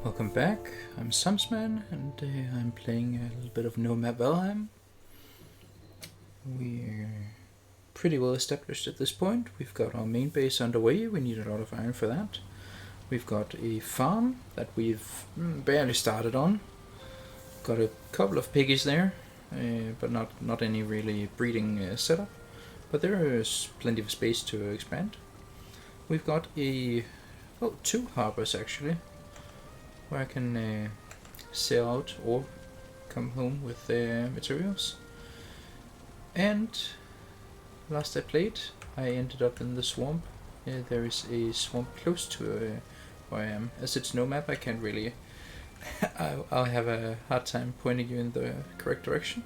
Welcome back, I'm Samsman, and I'm playing a little bit of NoMap Valheim. We're pretty well established at this point. We've got our main base underway, we need a lot of iron for that. We've got a farm that we've barely started on. Got a couple of piggies there, but not any really breeding setup. But there is plenty of space to expand. We've got two harbors actually, where I can sail out or come home with materials. And last I played, I ended up in the swamp. There is a swamp close to where I am. As it's no map, I can't really... I'll have a hard time pointing you in the correct direction.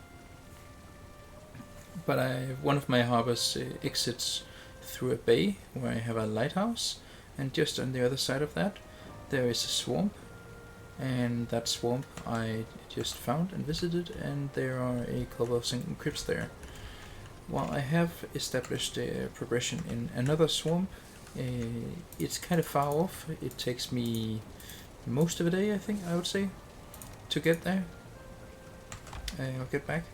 But one of my harbors exits through a bay where I have a lighthouse, and just on the other side of that there is a swamp. And that swamp I just found and visited, and there are a couple of single crypts there. While I have established a progression in another swamp, it's kind of far off. It takes me most of a day, I would say, to get there. I'll get back.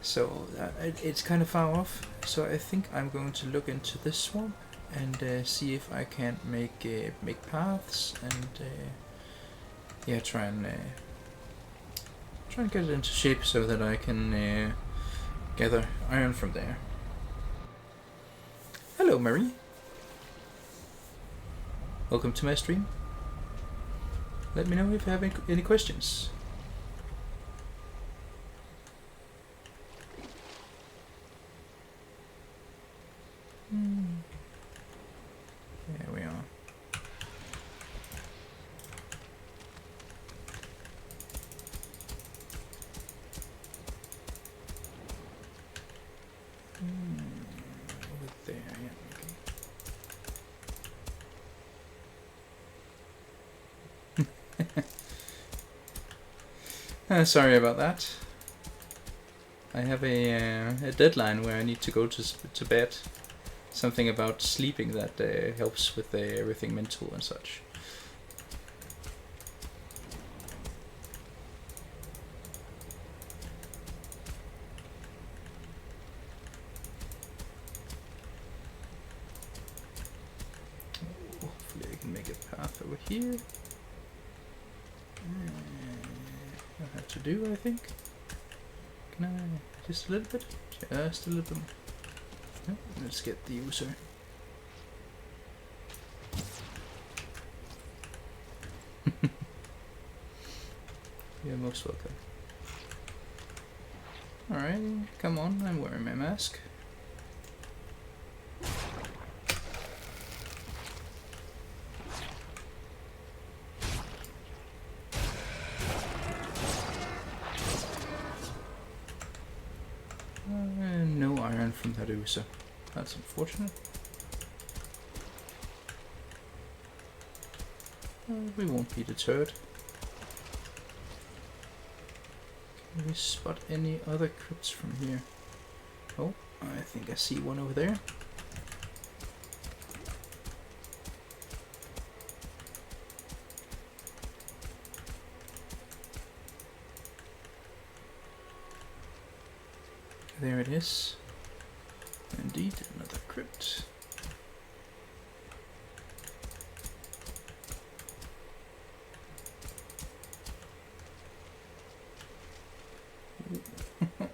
So it's kind of far off, so I think I'm going to look into this swamp and see if I can't make paths and try and get it into shape so that I can gather iron from there. Hello, Marie. Welcome to my stream. Let me know if you have any questions. There we are. Over there, yeah, okay. Sorry about that. I have a deadline where I need to go to bed. Something about sleeping that helps with everything mental and such. Hopefully I can make a path over here. I have to do, I think. Can I just a little bit? Just a little bit more. Yeah, let's get the user. You're most welcome. Alright, come on, I'm wearing my mask. No iron from that user. That's unfortunate. We won't be deterred. Can we spot any other crypts from here? Oh, I think I see one over there. There it is. Indeed, another crypt.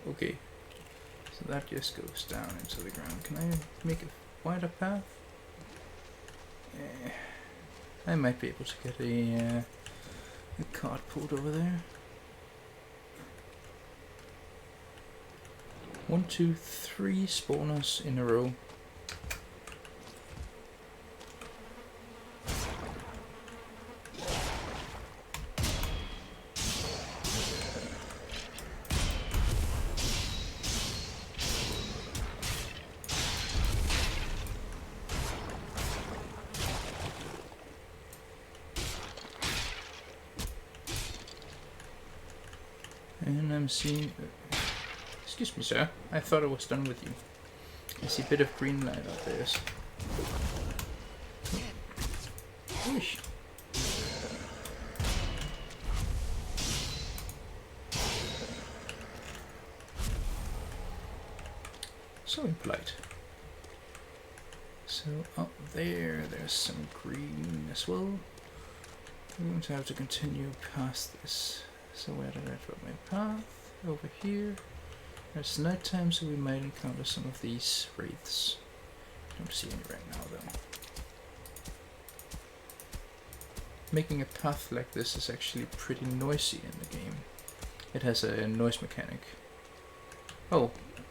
Okay, so that just goes down into the ground. Can I make a wider path? I might be able to get a cart pulled over there. 1, 2, 3 spawners in a row. And I'm seeing... excuse me, sir. I thought I was done with you. I see a bit of green light out there. So impolite. So up there's some green as well. We're going to have to continue past this. So where did I drop my path? Over here. It's nighttime, so we might encounter some of these wraiths. Don't see any right now though. Making a path like this is actually pretty noisy in the game. It has a noise mechanic. Oh,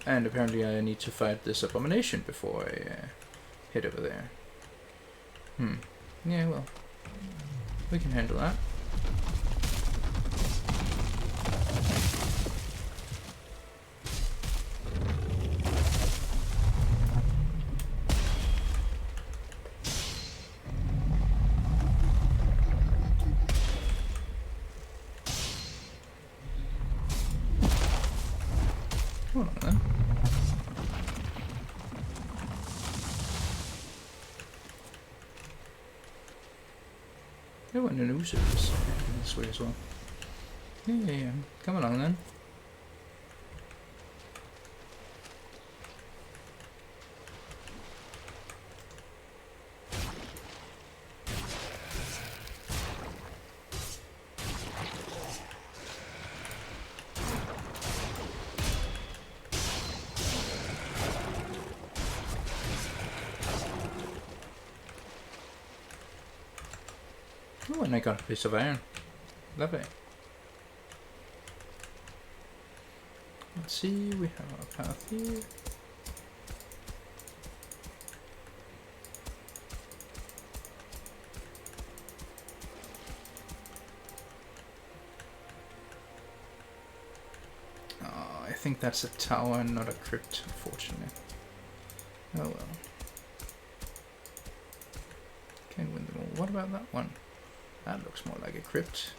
and apparently I need to fight this abomination before I head over there. Yeah, well, we can handle that. Hold on then. Oh, and an Uso is this way as well. Yeah. Come along then. Oh, and I got a piece of iron. Lovely. Let's see, we have our path here. Oh, I think that's a tower, not a crypt, unfortunately. Oh well. Can't win them all. What about that one? That looks more like a crypt.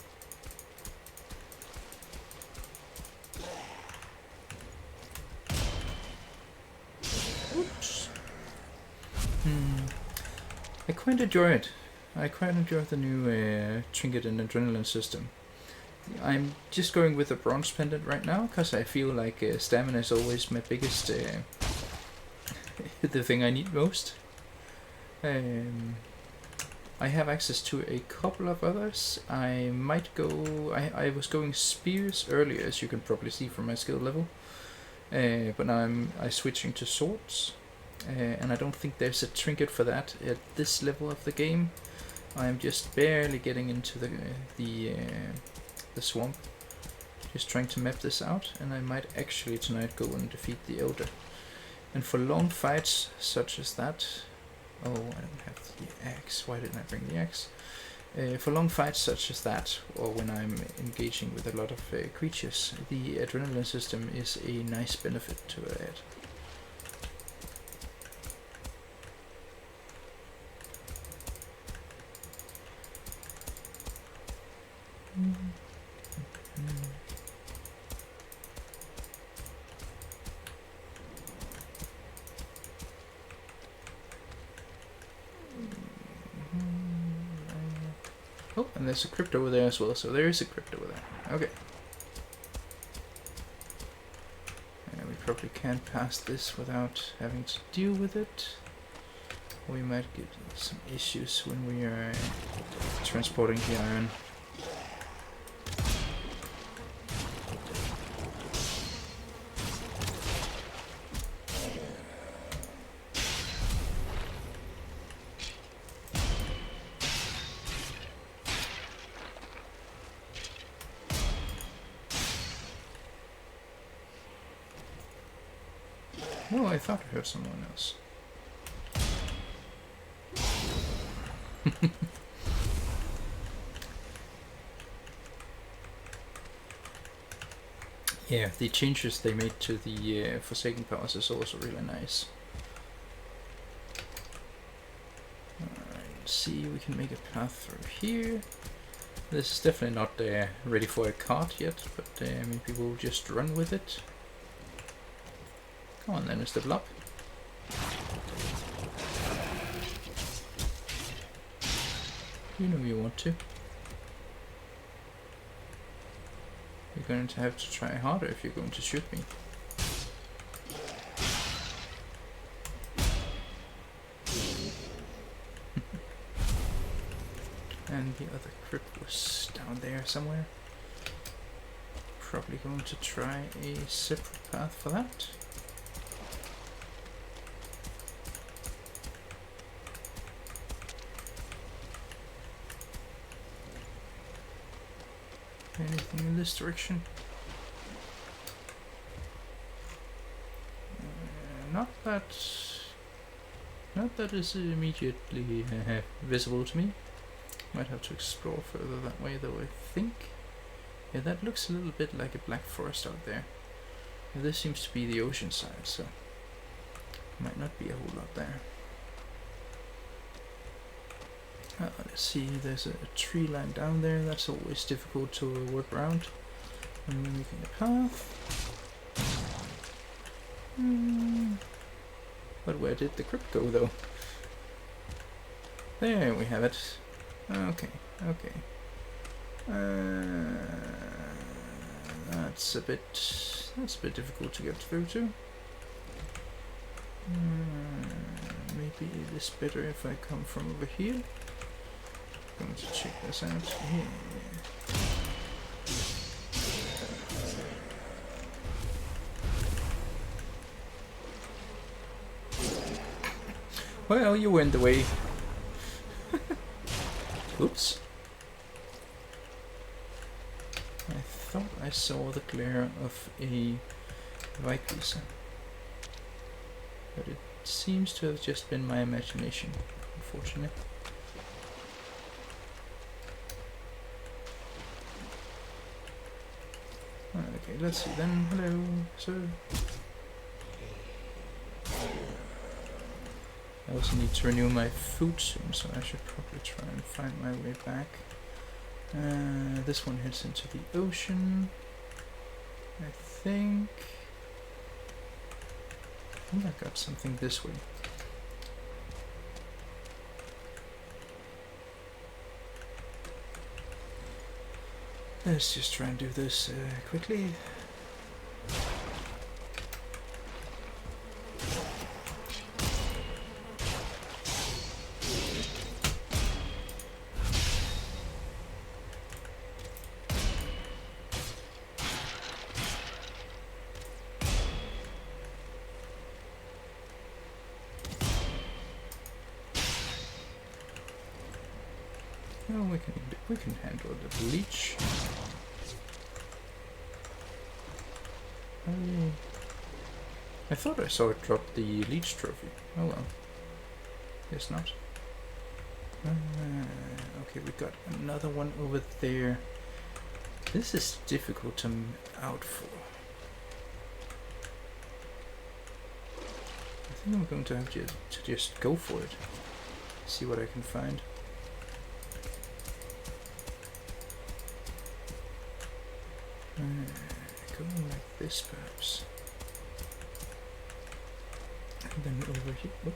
Oops. I quite enjoy it. I quite enjoy the new trinket and adrenaline system. I'm just going with a bronze pendant right now because I feel like stamina is always my biggest the thing I need most. I have access to a couple of others. I might go... I was going spears earlier, as you can probably see from my skill level. But now I'm switching to swords. And I don't think there's a trinket for that at this level of the game. I'm just barely getting into the swamp. Just trying to map this out, and I might actually tonight go and defeat the Elder. And for long fights such as that... Oh, I don't have the axe. Why didn't I bring the axe? For long fights such as that, or when I'm engaging with a lot of creatures, the adrenaline system is a nice benefit to add. Oh, and there's a crypt over there as well, so there is a crypt over there. Okay. We probably can't pass this without having to deal with it. We might get some issues when we are transporting the iron. Oh, I thought I heard someone else. Yeah, the changes they made to the Forsaken powers is also really nice. Alright, let's see, we can make a path through here. This is definitely not ready for a cart yet, but maybe we'll just run with it. Come on then, Mr. Blob. You know you want to. You're going to have to try harder if you're going to shoot me. And the other crypt was down there somewhere. Probably going to try a separate path for that. Anything in this direction? Not that is immediately visible to me. Might have to explore further that way though, I think. Yeah, that looks a little bit like a black forest out there. And this seems to be the ocean side, so might not be a whole lot there. Let's see, there's a tree line down there. That's always difficult to work around when we're making a path. But where did the crypt go though? There we have it. Okay, okay. That's a bit difficult to get through to. Maybe it is better if I come from over here. Going to check this out here. Well, you went the way. Oops. I thought I saw the glare of a Viking, but it seems to have just been my imagination, unfortunately. Okay, let's see then. Hello, sir. I also need to renew my food soon, so I should probably try and find my way back. This one heads into the ocean, I think. I got something this way. Let's just try and do this quickly. Oh, we can handle the leech. I thought I saw it drop the leech trophy. Oh well. Guess not. Okay, we got another one over there. This is difficult to out for. I think I'm going to have to just go for it. See what I can find. Going like this perhaps. And then over here. Whoop.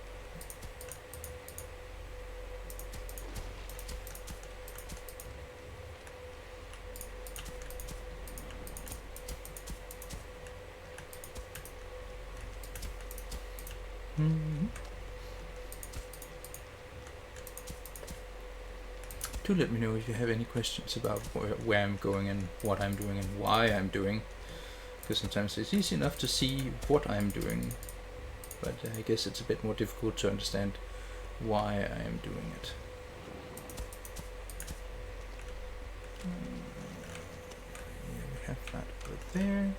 Do let me know if you have any questions about where I'm going and what I'm doing and why I'm doing, because sometimes it's easy enough to see what I'm doing, but I guess it's a bit more difficult to understand why I am doing it. Yeah, we have that over there.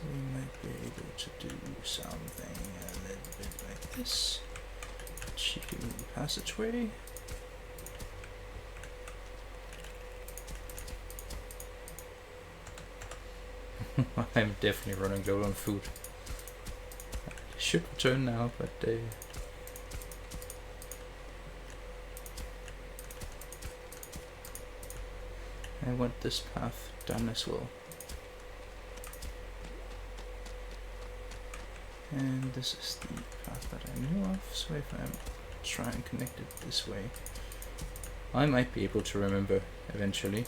We might be able to do something a little bit like this. Cheeky little passageway. I'm definitely running low on food. I should return now, but I want this path done as well. And this is the path that I knew of, so if I try and connect it this way, I might be able to remember eventually.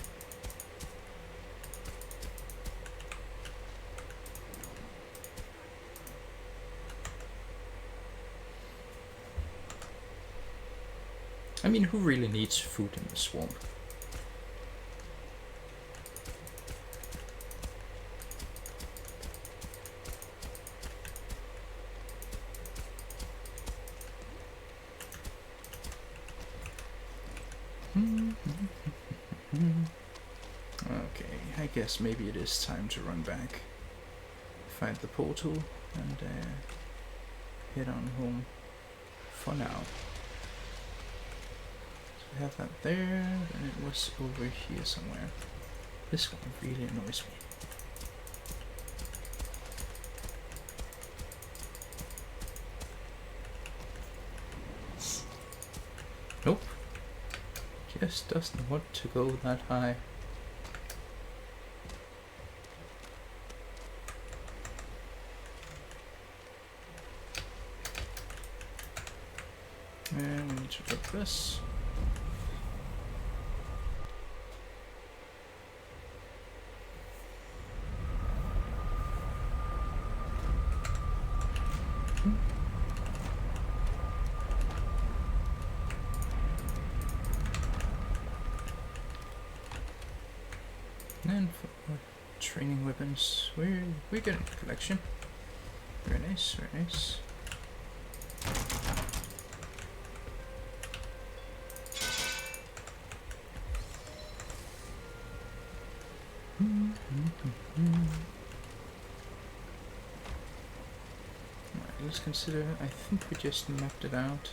I mean, who really needs food in the swamp? Okay, I guess maybe it is time to run back, find the portal, and head on home for now. So we have that there, and it was over here somewhere. This one really annoys me. Nope. Just doesn't want to go that high. And we need to drop this. And for training weapons, we get a collection. Very nice, very nice. Alright, let's consider. I think we just mapped it out.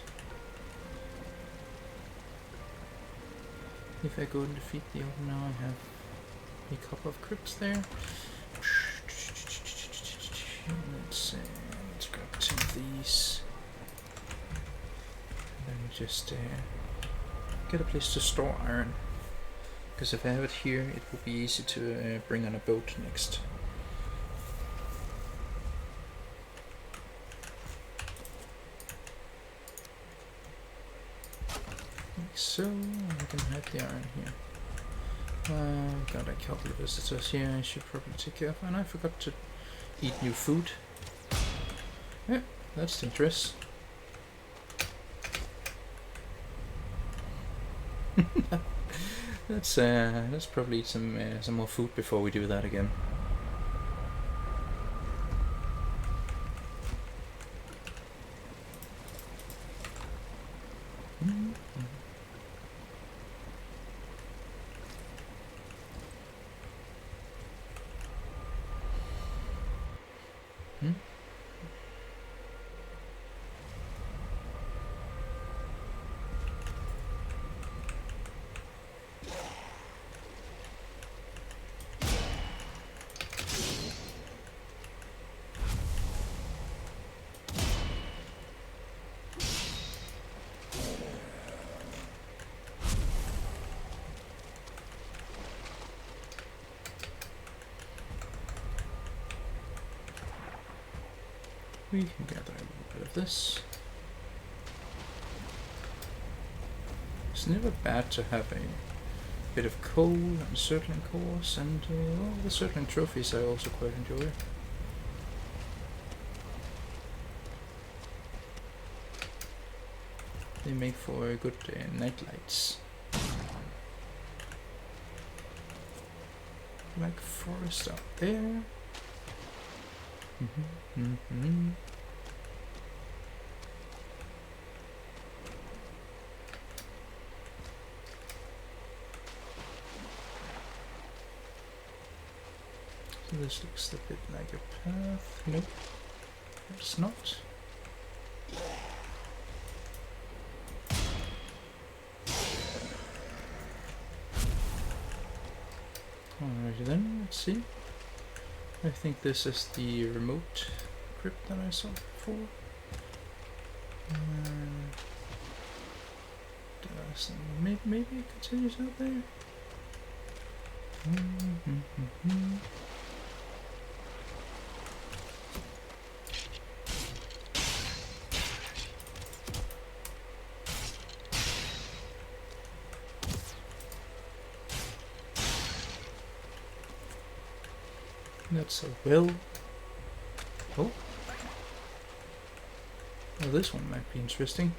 If I go and defeat the oven now, I have a couple of crypts there. Let's grab 10 of these. And then we just get a place to store iron. Because if I have it here, it will be easy to bring on a boat next. Like so, I can hide the iron here. Got a couple of visitors here I should probably take care of, and I forgot to eat new food. Yeah, that's interesting. Let's probably eat some more food before we do that again. We can gather a little bit of this. It's never bad to have a bit of coal and circling cores, and well, the circling trophies I also quite enjoy. They make for good night lights. Like forest out there. So this looks a bit like a path. Nope, it's not. Alrighty then, let's see. I think this is the remote crypt that I saw before. Maybe it continues out there. That's a well. Oh. Well, this one might be interesting.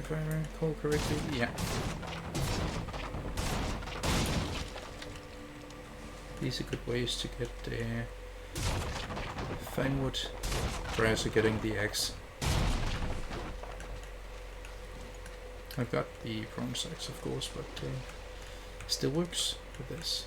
if I recall correctly. Yeah. These are good ways to get fine wood prior to getting the axe. I've got the bronze axe, of course, but still works with this.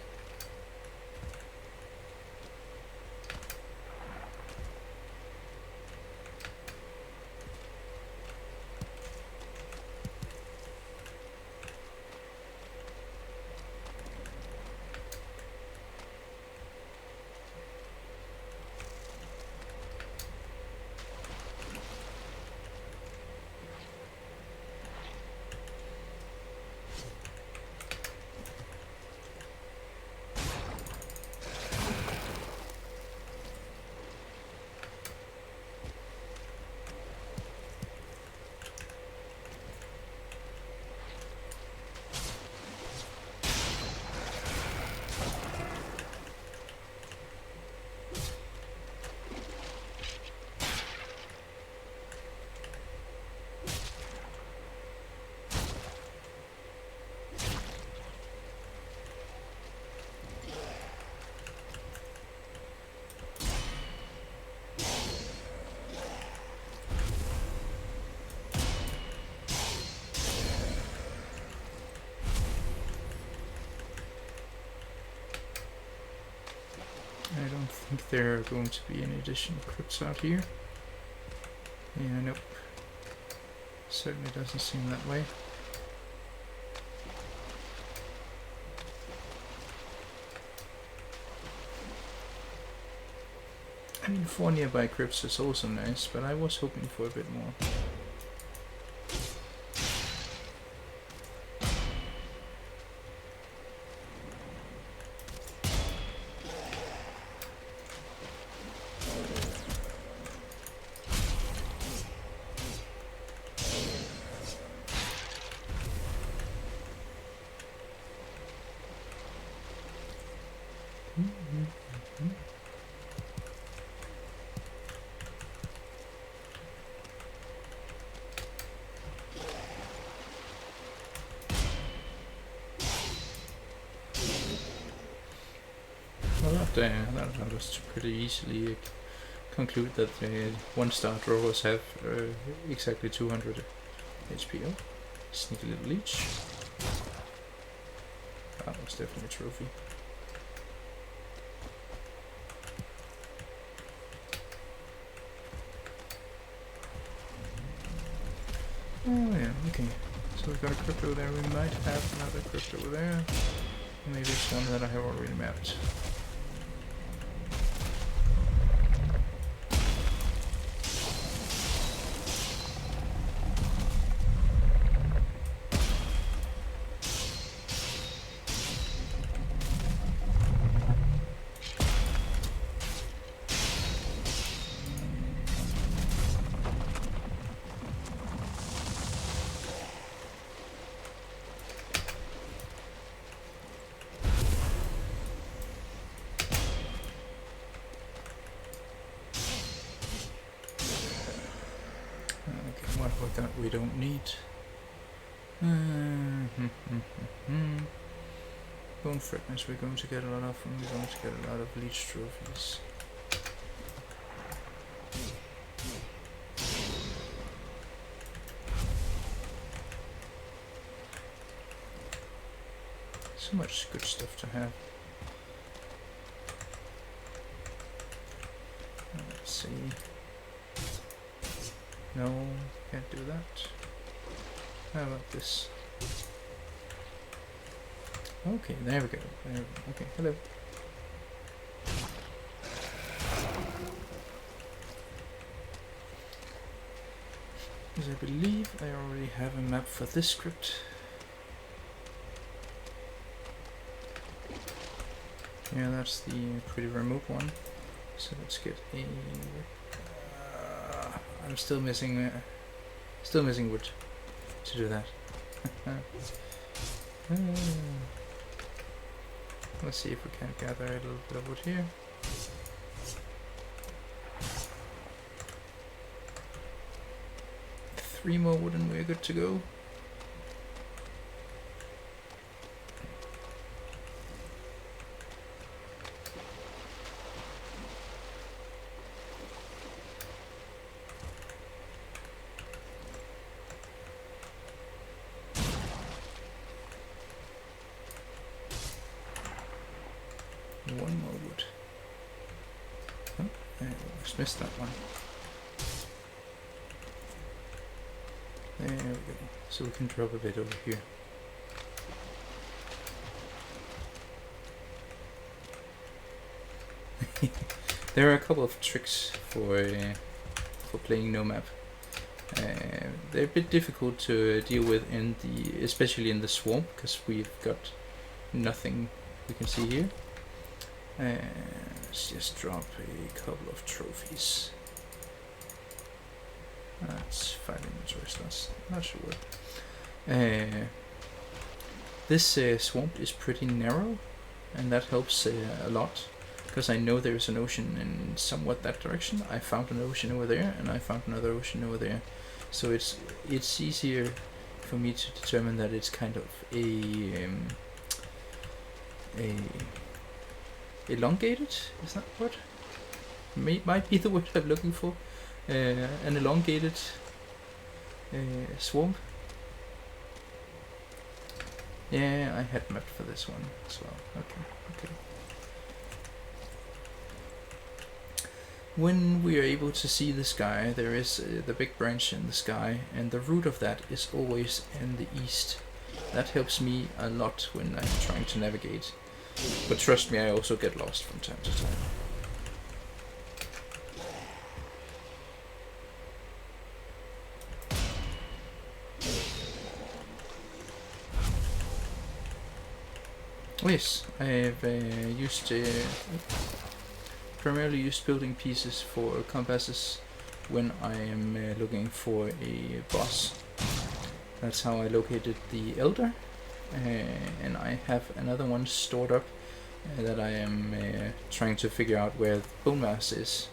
I don't think there are going to be any additional crypts out here. Yeah, nope. Certainly doesn't seem that way. I mean, 4 nearby crypts is also nice, but I was hoping for a bit more. Well, that allowed us to pretty easily conclude that one-star drawers have exactly 200 HP. Oh, sneaky little leech. That was definitely a trophy. Oh yeah, okay. So we've got a crypt over there. We might have another crypt over there. Maybe it's one that I have already mapped. That we don't need. Bone fragments we're going to get a lot of, and we're going to get a lot of leech trophies. So much good stuff to have. Let's see. No, can't do that. How about this? Okay, there we go. Okay, hello. Because I believe I already have a map for this script. Yeah, that's the pretty remote one. So let's get a... I'm still missing wood to do that. Let's see if we can gather a little bit of wood here. 3 more wood and we're good to go. One more wood. Oh, I almost missed that one. There we go. So we can drop a bit over here. There are a couple of tricks for playing NoMap. They're a bit difficult to deal with especially in the swamp, because we've got nothing we can see here. Let's just drop a couple of trophies. That's 5 inventory slots. Not sure what. This swamp is pretty narrow, and that helps a lot, because I know there's an ocean in somewhat that direction. I found an ocean over there, and I found another ocean over there. So it's easier for me to determine that it's kind of a elongated, is that the word? Might be the word I'm looking for. An elongated swamp. Yeah, I had mapped for this one as well. Okay. When we are able to see the sky, there is the big branch in the sky, and the root of that is always in the east. That helps me a lot when I'm trying to navigate. But trust me, I also get lost from time to time. Oh yes, I've primarily used building pieces for compasses when I am looking for a boss. That's how I located the Elder. And I have another one stored up that I am trying to figure out where the bone mass is.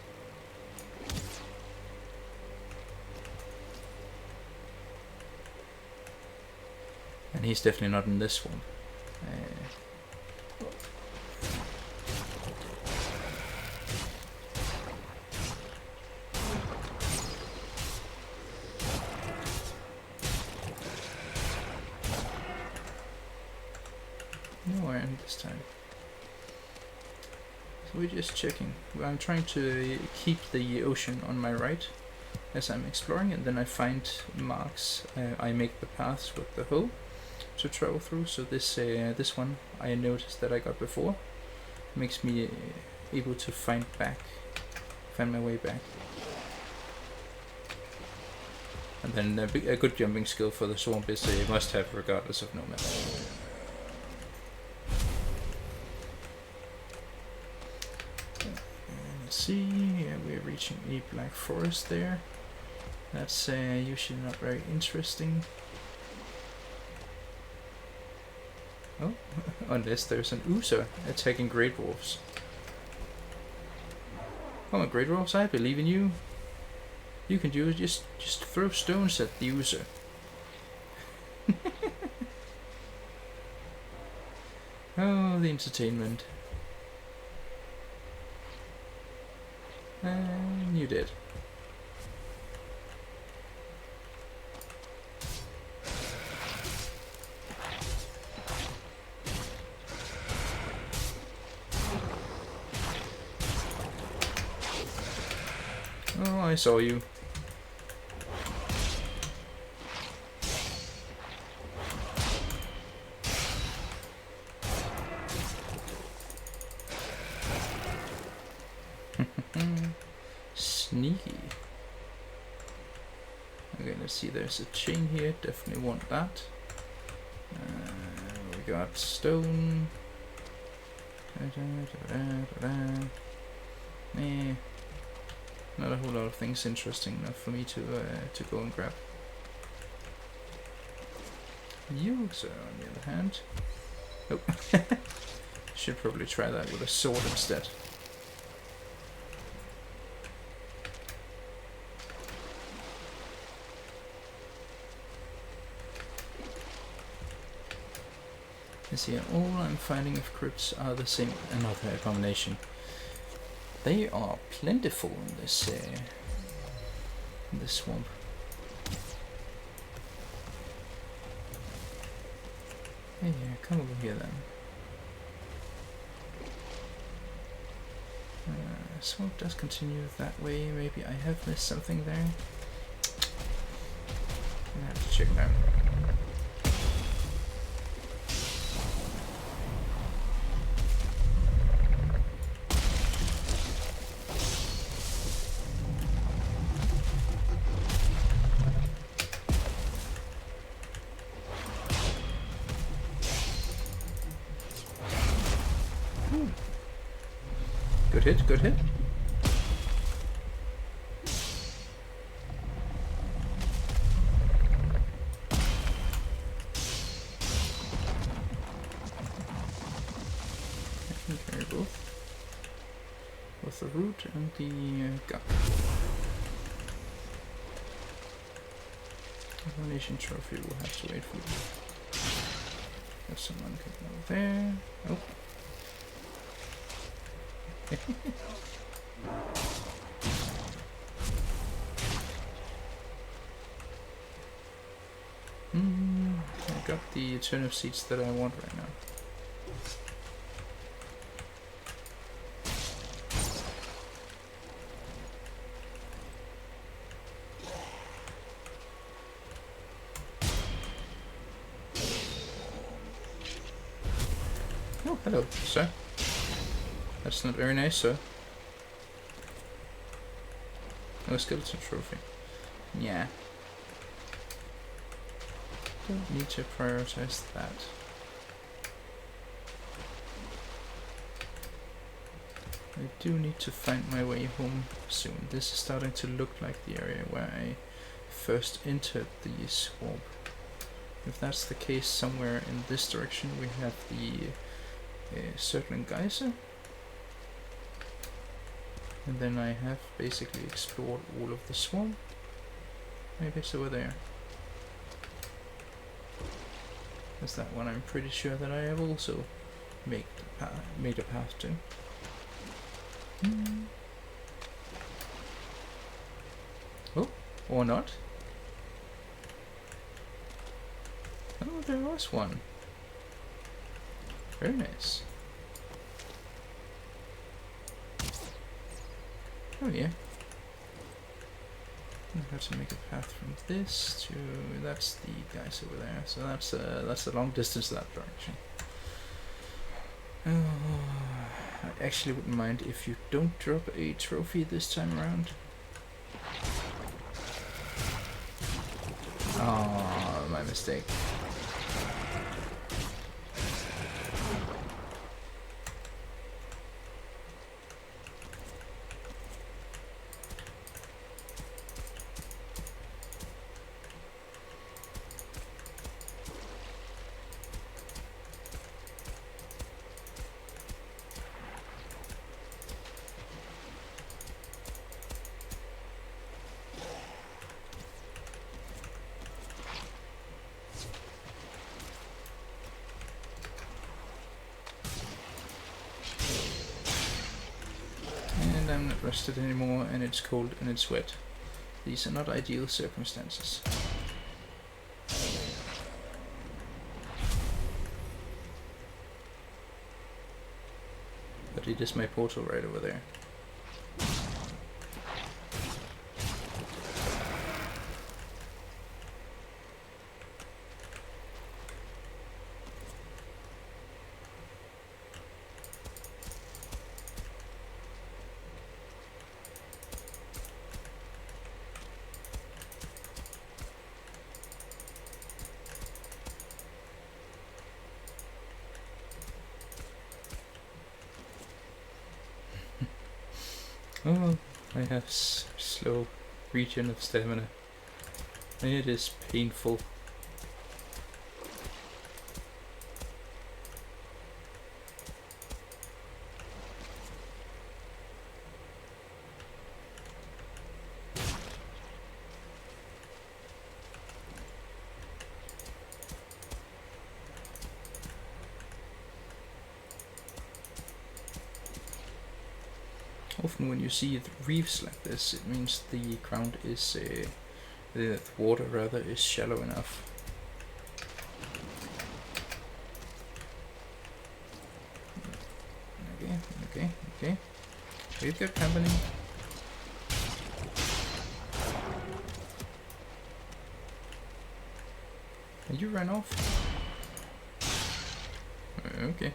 And he's definitely not in this one. No, I am this time. So we're just checking. I'm trying to keep the ocean on my right as I'm exploring, and then I find marks. I make the paths with the hoe to travel through. So this one I noticed that I got before makes me able to find my way back. And then a good jumping skill for the swamp is a must-have regardless of NoMap. Let's see, yeah, we're reaching a black forest there. That's usually not very interesting. Oh, unless there's an Oozer attacking Great Dwarfs. Come on, Great Dwarfs, I believe in you. You can do it, just throw stones at the Oozer. Oh, the entertainment. And you did. Oh, I saw you. Sneaky. Okay, let's see, there's a chain here, definitely want that. We got stone. Not a whole lot of things interesting enough for me to go and grab. User, on the other hand. Oh, should probably try that with a sword instead. see, all I'm finding of crypts are the same. Another abomination. They are plentiful in this swamp. Hey, come over here then. Swamp does continue that way. Maybe I have missed something there. I have to check now. Good hit, good hit. I can carry both the root and the gut. Abomination trophy will have to wait for you. There's someone coming over there. Oh. I got the turnip seeds that I want right now. Oh, hello, sir. That's not very nice, sir. Oh, skeleton trophy. Yeah. Don't need to prioritize that. I do need to find my way home soon. This is starting to look like the area where I first entered the swamp. If that's the case, somewhere in this direction we have the circling geyser. And then I have basically explored all of the swamp. Maybe it's over there. There's that one I'm pretty sure that I have also made a path to. Oh, or not. Oh, there was one. Very nice. Oh yeah. I have to make a path from this to that's the guys over there. So that's a long distance that direction. I actually wouldn't mind if you don't drop a trophy this time around. Oh, my mistake. I'm not rested anymore, and it's cold and it's wet. These are not ideal circumstances. But it is my portal right over there. Oh, I have slow regen of stamina. It is painful. Often when you see reefs like this, it means the ground is, the water rather, is shallow enough. Okay. We've got company. And you ran off? Okay.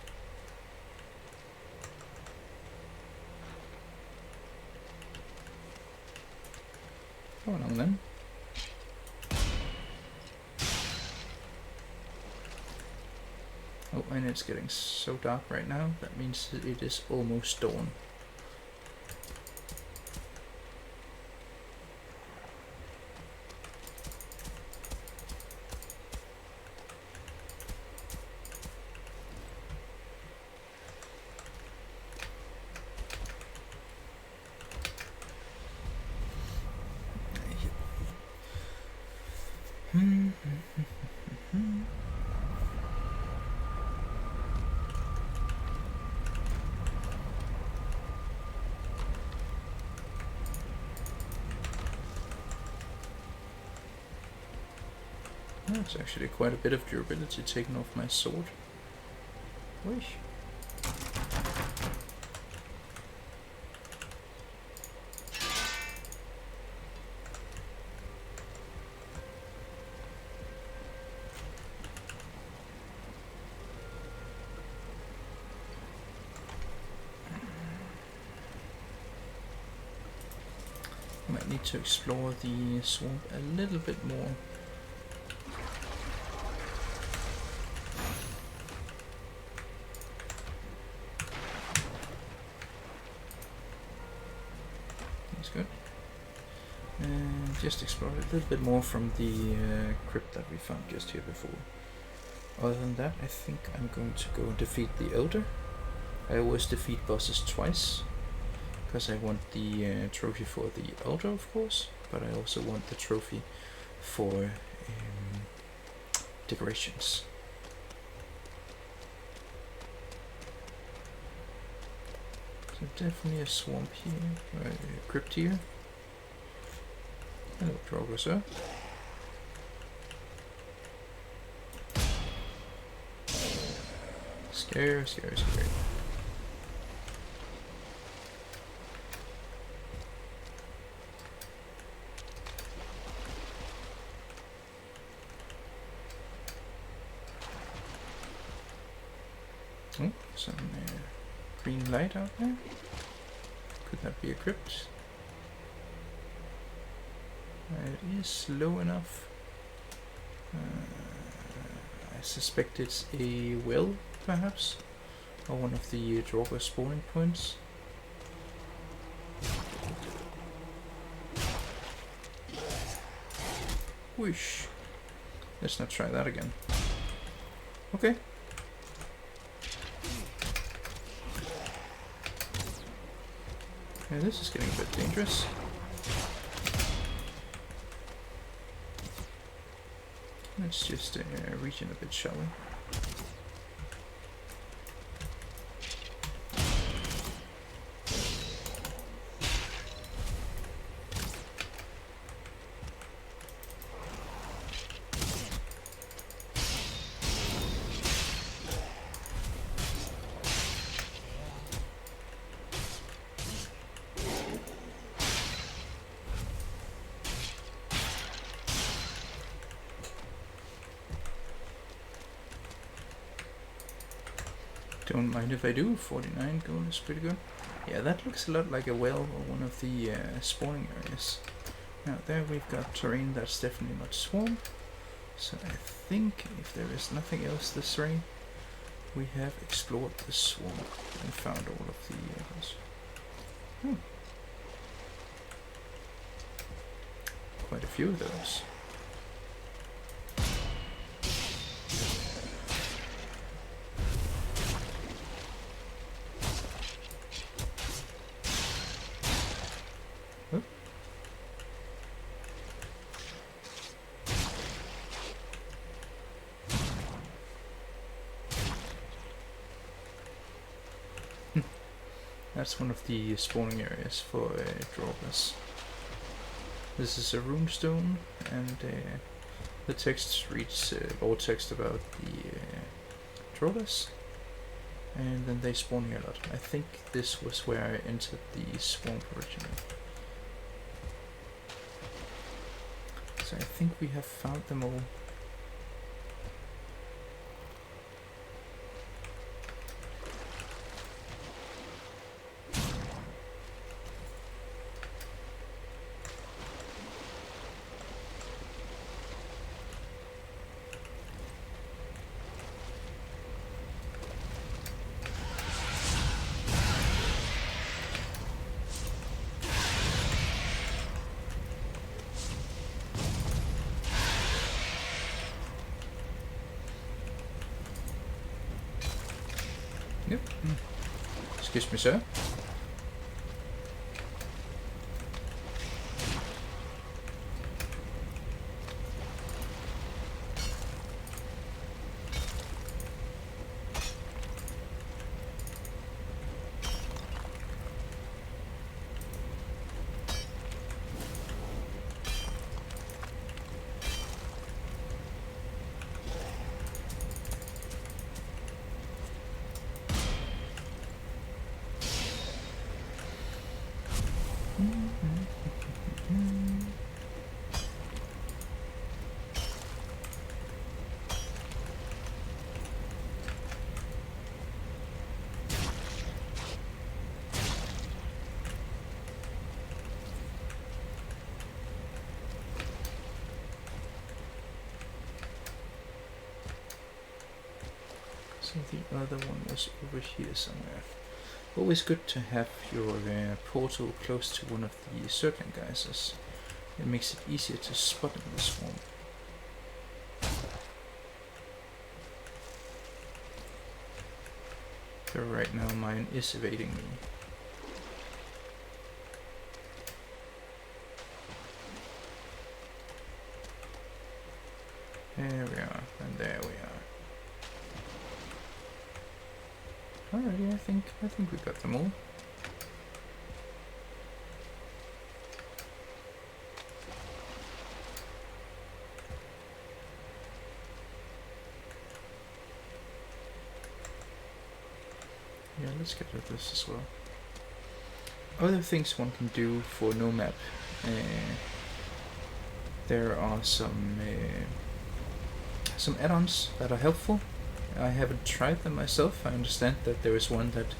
Come on then. Oh, and it's getting so dark right now, that means it is almost dawn. That's actually quite a bit of durability taken off my sword. Wish. Might need to explore the swamp a little bit more. That's good. And just explore a little bit more from the crypt that we found just here before. Other than that, I think I'm going to go and defeat the Elder. I always defeat bosses twice, because I want the trophy for the Elder, of course, but I also want the trophy for decorations. So definitely a swamp here, a crypt here. Hello, Drogo, sir. Scary. Oh, some green light out there. Could that be a crypt? It is low enough. I suspect it's a well, perhaps, or one of the Drogo spawning points. Whoosh. Let's not try that again. Okay. Yeah, this is getting a bit dangerous. Let's just reach in a bit, shall we? Don't mind if I do. 49 gold is pretty good. Yeah, that looks a lot like a well or one of the spawning areas. Now there we've got terrain that's definitely not swamp. So I think if there is nothing else this way, we have explored the swamp and found all of the areas. Quite a few of those. That's one of the spawning areas for drawers. This is a runestone, and the text reads raw text about the drawers, and then they spawn here a lot. I think this was where I entered the swamp originally. So I think we have found them all. Yep. Excuse me, sir. So the other one was over here somewhere. Always good to have your portal close to one of the circling geysers. It makes it easier to spot in the swamp. So right now mine is evading me. There we are, and there we are. Alrighty, I think we got them all. Yeah, let's get rid of this as well. Other things one can do for NoMap. There are some add-ons that are helpful. I haven't tried them myself. I understand that there is one that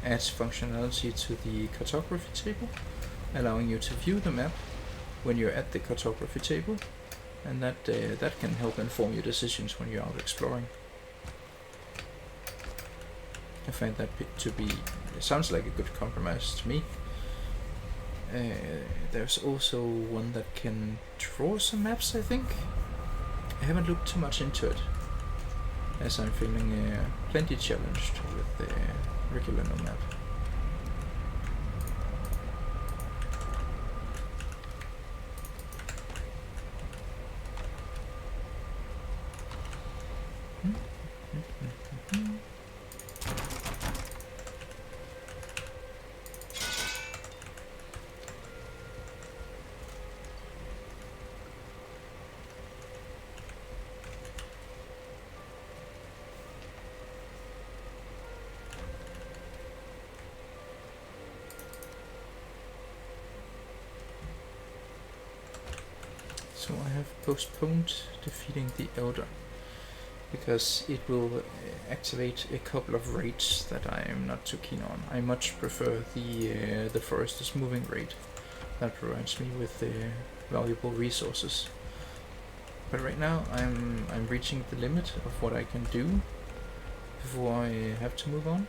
adds functionality to the cartography table, allowing you to view the map when you're at the cartography table, and that can help inform your decisions when you're out exploring. I find that to be, it sounds like a good compromise to me. There's also one that can draw some maps, I think. I haven't looked too much into it, as I'm feeling plenty challenged with the regular NoMap. So I have postponed defeating the Elder, because it will activate a couple of raids that I am not too keen on. I much prefer the Forester's Moving raid. That provides me with valuable resources. But right now I'm reaching the limit of what I can do before I have to move on.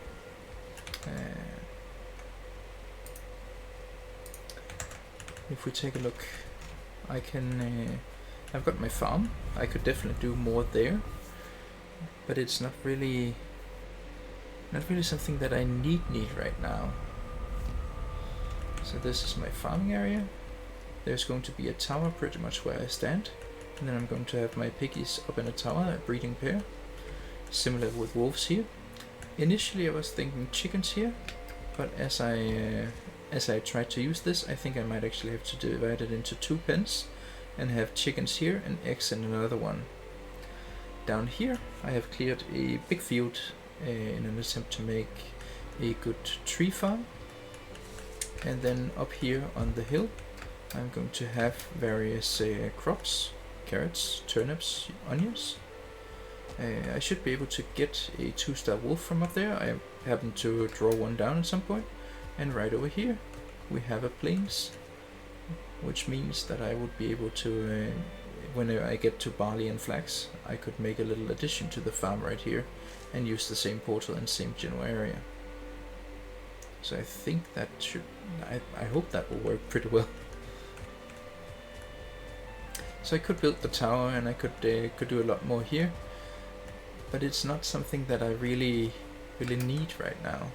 If we take a look, I can, I've got my farm. I could definitely do more there, but it's not really something that I need right now. So this is my farming area. There's going to be a tower pretty much where I stand, and then I'm going to have my piggies up in a tower, a breeding pair, similar with wolves here. Initially I was thinking chickens here, but as I try to use this, I think I might actually have to divide it into 2 pens and have chickens here and eggs in another one. Down here I have cleared a big field in an attempt to make a good tree farm, and then up here on the hill I'm going to have various crops, carrots, turnips, onions. I should be able to get a 2-star wolf from up there. I happen to draw one down at some point. And right over here we have a plains, which means that I would be able to, whenever I get to barley and flax, I could make a little addition to the farm right here and use the same portal and same general area. So I think that should, I hope that will work pretty well. So I could build the tower and I could do a lot more here, but it's not something that I really need right now.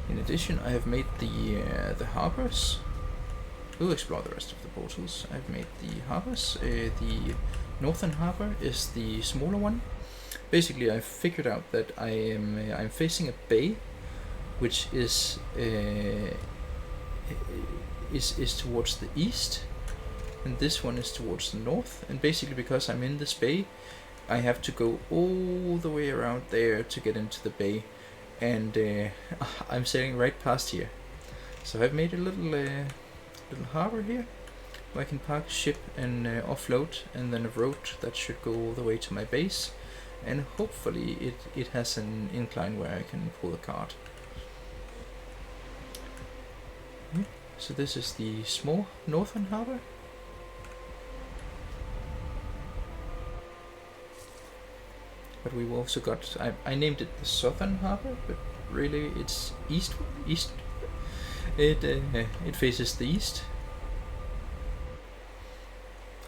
In addition, I have made the harbors. We'll explore the rest of the portals. I've made the harbors. The northern harbor is the smaller one. Basically, I've figured out that I'm facing a bay, which is towards the east, and this one is towards the north. And basically, because I'm in this bay, I have to go all the way around there to get into the bay, and I'm sailing right past here. So I've made a little harbor here where I can park a ship and offload, and then a road that should go all the way to my base, and hopefully it has an incline where I can pull a cart. So this is the small northern harbor. But we've also got, I named it the southern harbor, but really it's east. It faces the east.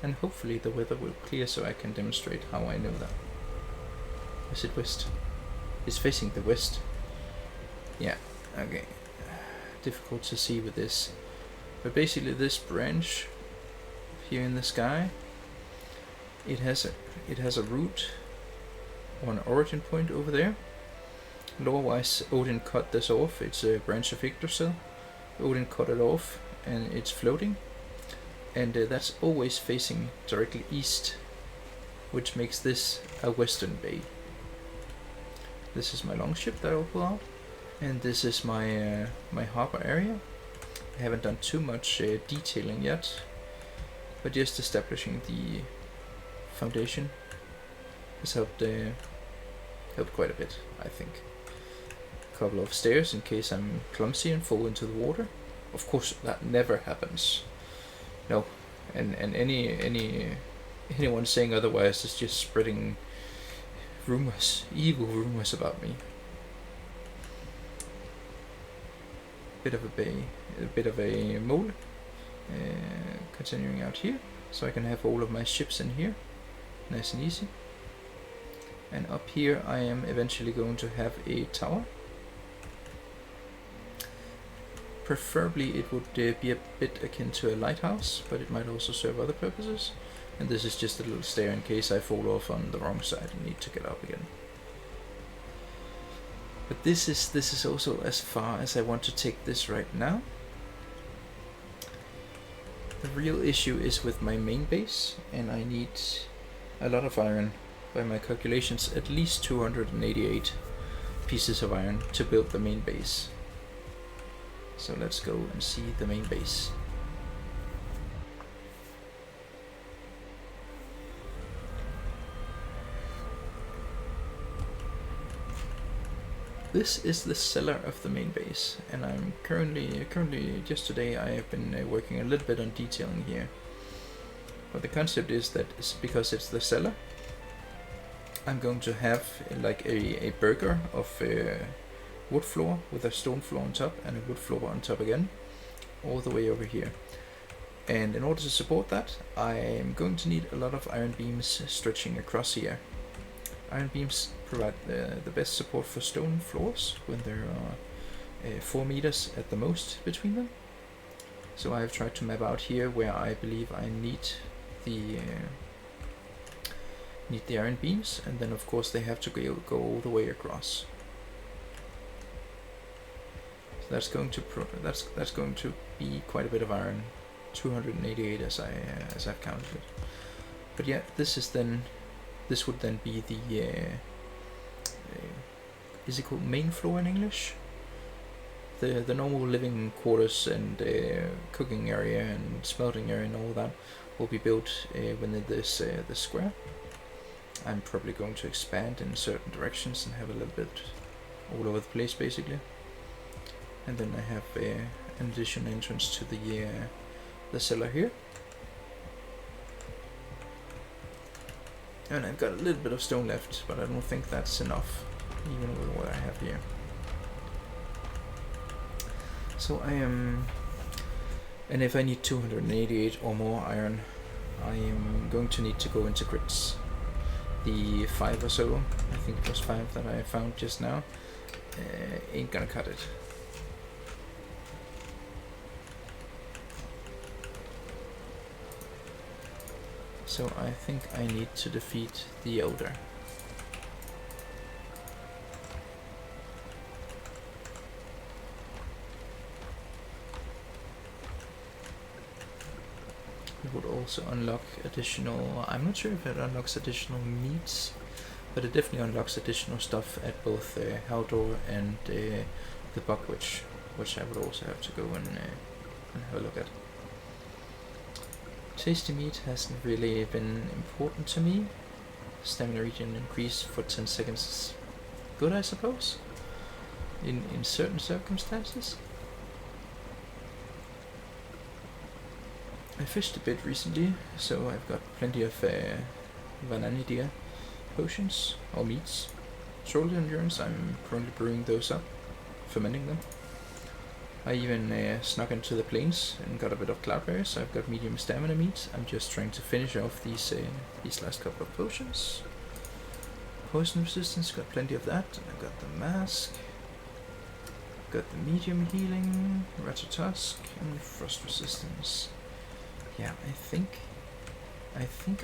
And hopefully the weather will clear so I can demonstrate how I know that. Is it west? It's facing the west. Yeah, okay. Difficult to see with this. But basically this branch here in the sky, it has a root or an origin point over there. Lore-wise, Odin cut this off. It's a branch of Yggdrasil. Odin cut it off and it's floating. And that's always facing directly east, which makes this a western bay. This is my longship that I'll pull out, and this is my my harbor area. I haven't done too much detailing yet, but just establishing the foundation has helped quite a bit, I think. A couple of stairs in case I'm clumsy and fall into the water. Of course, that never happens. No, and anyone saying otherwise is just spreading rumors, evil rumors about me. Bit of a mole. Continuing out here, so I can have all of my ships in here, nice and easy. And up here, I am eventually going to have a tower. Preferably it would be a bit akin to a lighthouse, but it might also serve other purposes. And this is just a little stair in case I fall off on the wrong side and need to get up again. But this is also as far as I want to take this right now. The real issue is with my main base, and I need a lot of iron. By my calculations, at least 288 pieces of iron to build the main base. So let's go and see the main base. This is the cellar of the main base, and I'm currently just today I have been working a little bit on detailing here. But the concept is that because it's the cellar, I'm going to have like a burger of wood floor with a stone floor on top and a wood floor on top again, all the way over here. And in order to support that, I'm going to need a lot of iron beams stretching across here. Iron beams provide the best support for stone floors when there are 4 meters at the most between them. So I've tried to map out here where I believe I need the need the iron beams, and then of course they have to go all the way across. So that's going to that's going to be quite a bit of iron, 288 as I've counted it. But yeah, this would then be the is it called main floor in English? The normal living quarters and cooking area and smelting area and all that will be built within this square. I'm probably going to expand in certain directions and have a little bit all over the place basically. And then I have an additional entrance to the cellar here. And I've got a little bit of stone left, but I don't think that's enough, even with what I have here. So I am, and if I need 288 or more iron, I am going to need to go into grids. The 5 or so, I think it was 5 that I found just now, ain't gonna cut it. So I think I need to defeat the Elder. It would also unlock additional, I'm not sure if it unlocks additional meats, but it definitely unlocks additional stuff at both Haldor and the Buckwitch, which I would also have to go and have a look at. Tasty meat hasn't really been important to me. Stamina regen increase for 10 seconds is good, I suppose, in certain circumstances. I fished a bit recently, so I've got plenty of Vanadidia potions, or meats. Shoulder endurance, I'm currently brewing those up, fermenting them. I even snuck into the plains and got a bit of cloudberry, so I've got medium stamina meat. I'm just trying to finish off these last couple of potions. Poison resistance, got plenty of that. And I've got the mask, got the medium healing, Ratatosk, and frost resistance. Yeah, I think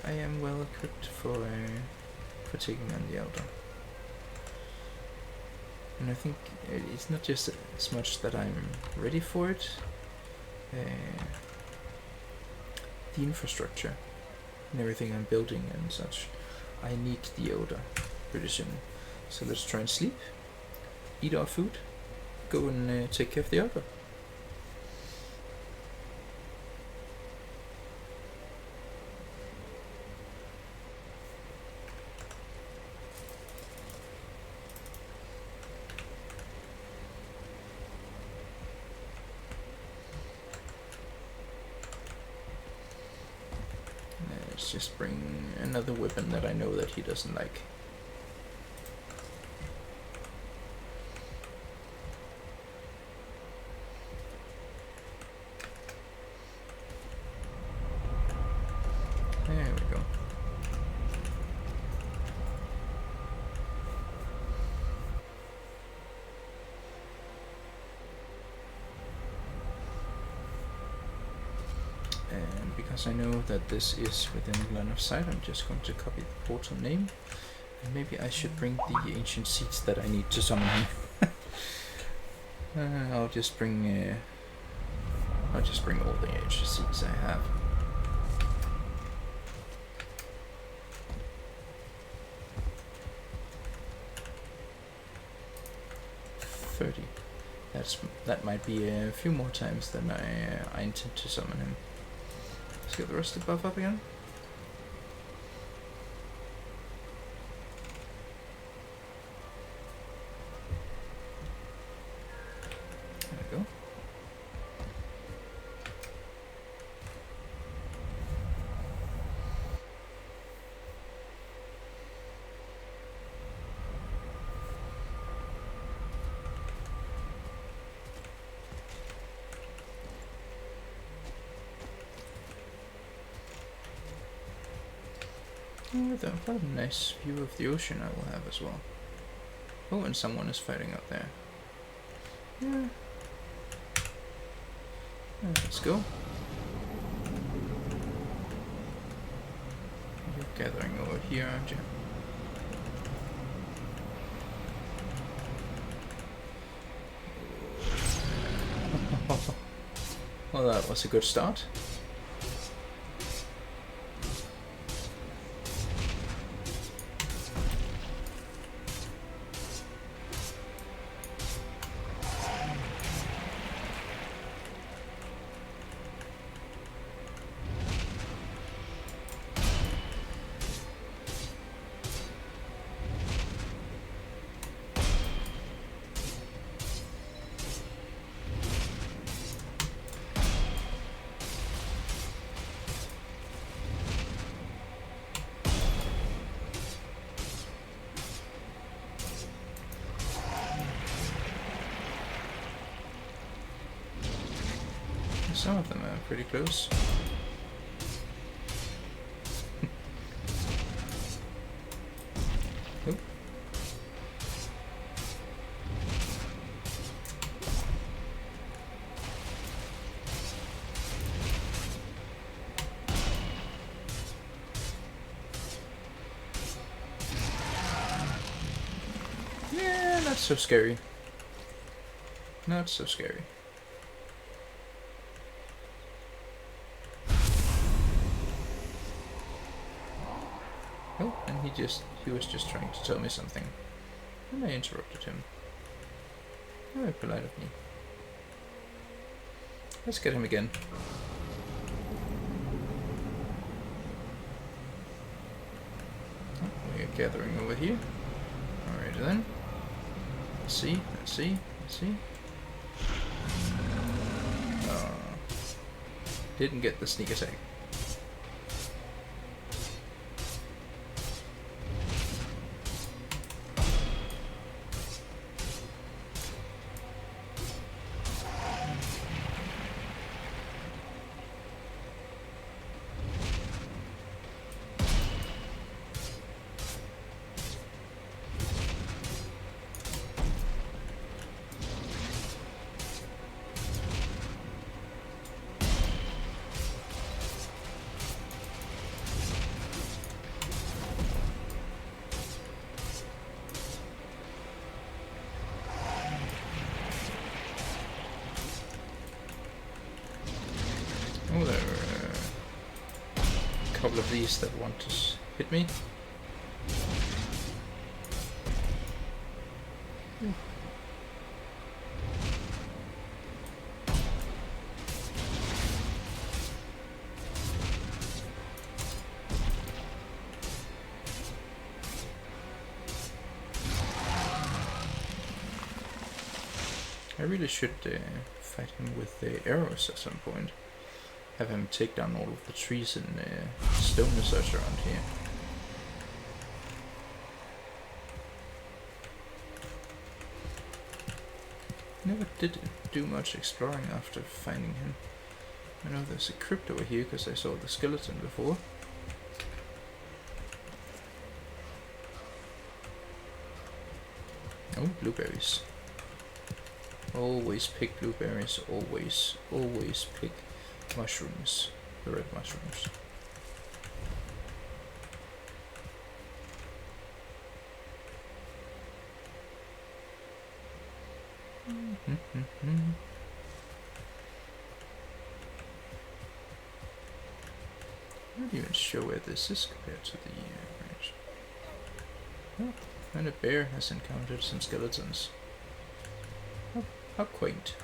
I am well equipped for taking on the Elder. And I think it's not just as much that I'm ready for it, the infrastructure and everything I'm building and such, I need the Elder pretty soon. So let's try and sleep, eat our food, go and take care of the Elder. Let's just bring another weapon that I know that he doesn't like. There we go. And because I know that this is within line of sight, I'm just going to copy the portal name. And maybe I should bring the ancient seeds that I need to summon him. I'll just bring all the ancient seeds I have. That might be a few more times than I intend to summon him. Let's get the rusted buff up again. There we go. What a nice view of the ocean I will have as well. Oh, and someone is fighting out there. Yeah. Let's go. gathering over here, aren't you? Well, that was a good start. Some of them are pretty close. Oop. Yeah, not so scary. Not so scary. Oh, and he was just trying to tell me something. And I interrupted him. Very polite of me. Let's get him again. Oh, we're gathering over here. Alright then. Let's see, let's see, let's see. Didn't get the sneak attack. Oh, there are a couple of these that want to hit me. I really should fight him with the arrows at some point. Have him take down all of the trees and stone and such around here. Never did do much exploring after finding him. I know there's a crypt over here because I saw the skeleton before. Oh, blueberries. Always pick blueberries, always, always pick mushrooms, the red mushrooms. I'm not even sure where this is compared to the range. Oh, and a bear has encountered some skeletons. Oh, how quaint.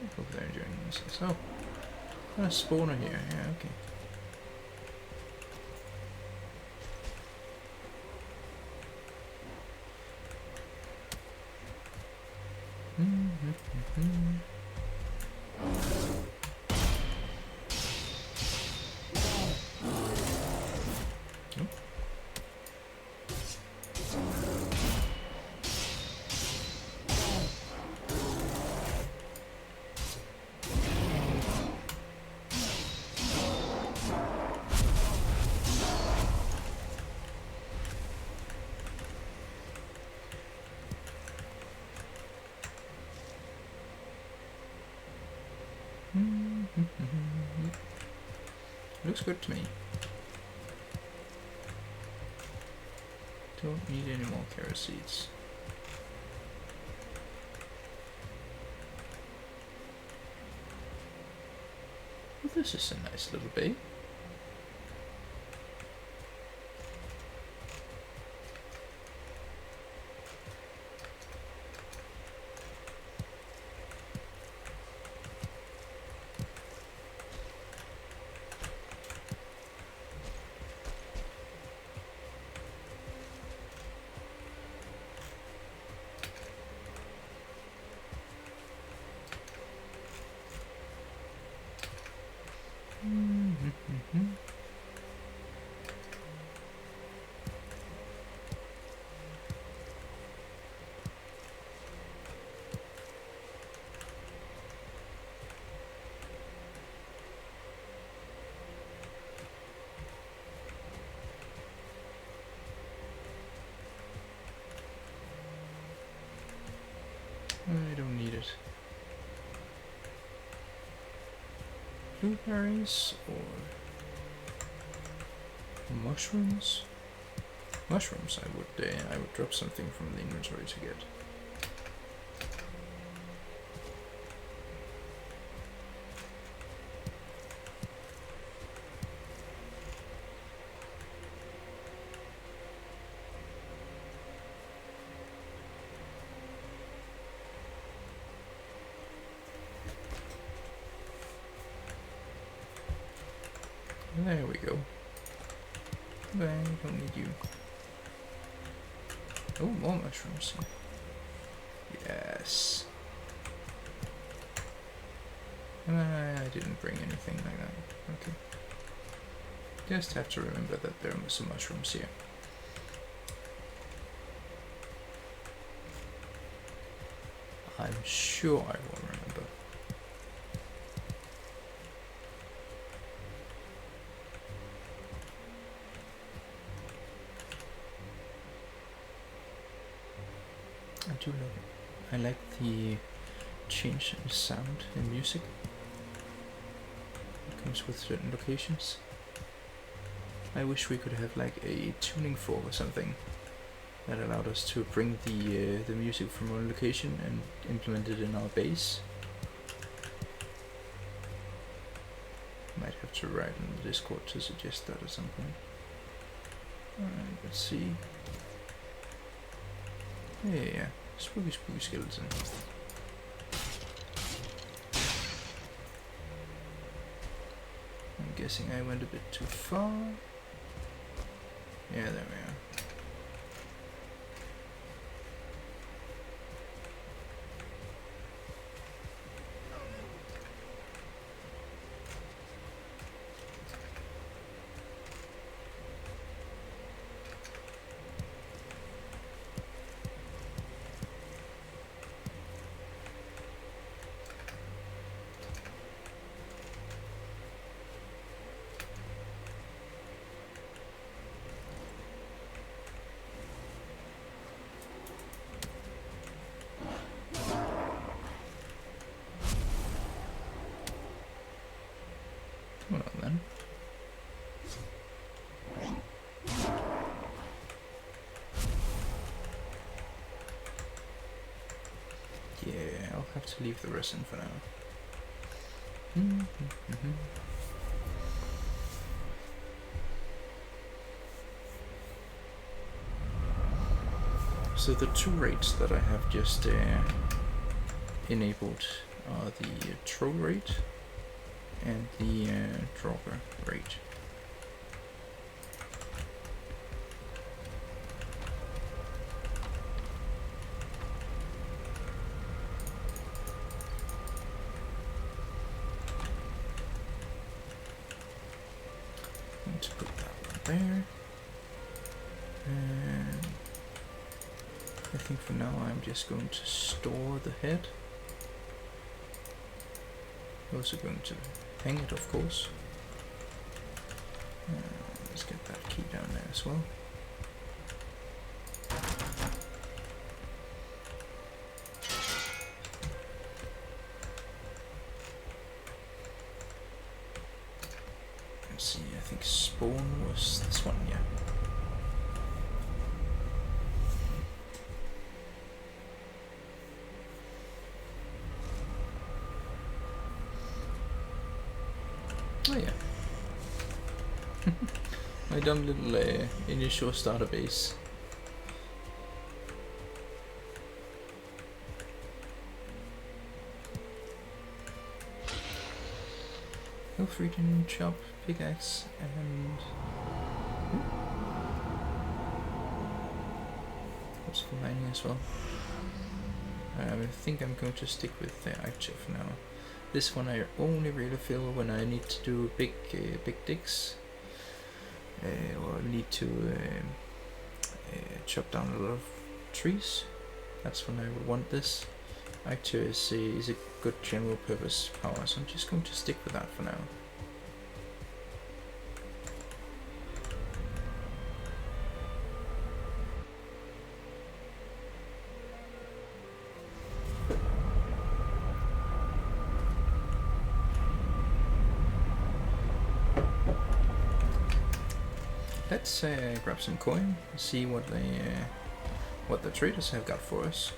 I hope they're enjoying themselves. Oh, a spawner here. Yeah, okay. Looks good to me. Don't need any more carrot seeds. Well, this is a nice little bay. I don't need it. Blueberries or mushrooms? Mushrooms, I would drop something from the inventory to get. There we go. I don't need you. Oh, more mushrooms. Yes. I didn't bring anything like that. Okay. Just have to remember that there are some mushrooms here. I'm sure I will remember. I do love it. I like the change in sound in music. It comes with certain locations. I wish we could have like a tuning fork or something that allowed us to bring the music from one location and implement it in our base. Might have to write in the Discord to suggest that at some point. Alright, let's see. Yeah, spooky skeleton. I'm guessing I went a bit too far. Yeah, there we are. Hold on then. Yeah, I'll have to leave the resin for now. So the two rates that I have just enabled are the troll rate and the dropper rate. Let's put that one there. And I think for now I'm just going to store the head. Also going to hang it, of course. Let's get that key down there as well. Let's see, I think spawn was this one, yeah. Oh yeah. My dumb little initial starter base. Feel free to chop pickaxe and what's for mining as well. I think I'm going to stick with the archer for now. This one I only really feel when I need to do big digs, or need to chop down a lot of trees. That's when I would want this. Archer is a good general purpose power, so I'm just going to stick with that for now. Let's grab some coin and see what the traders have got for us.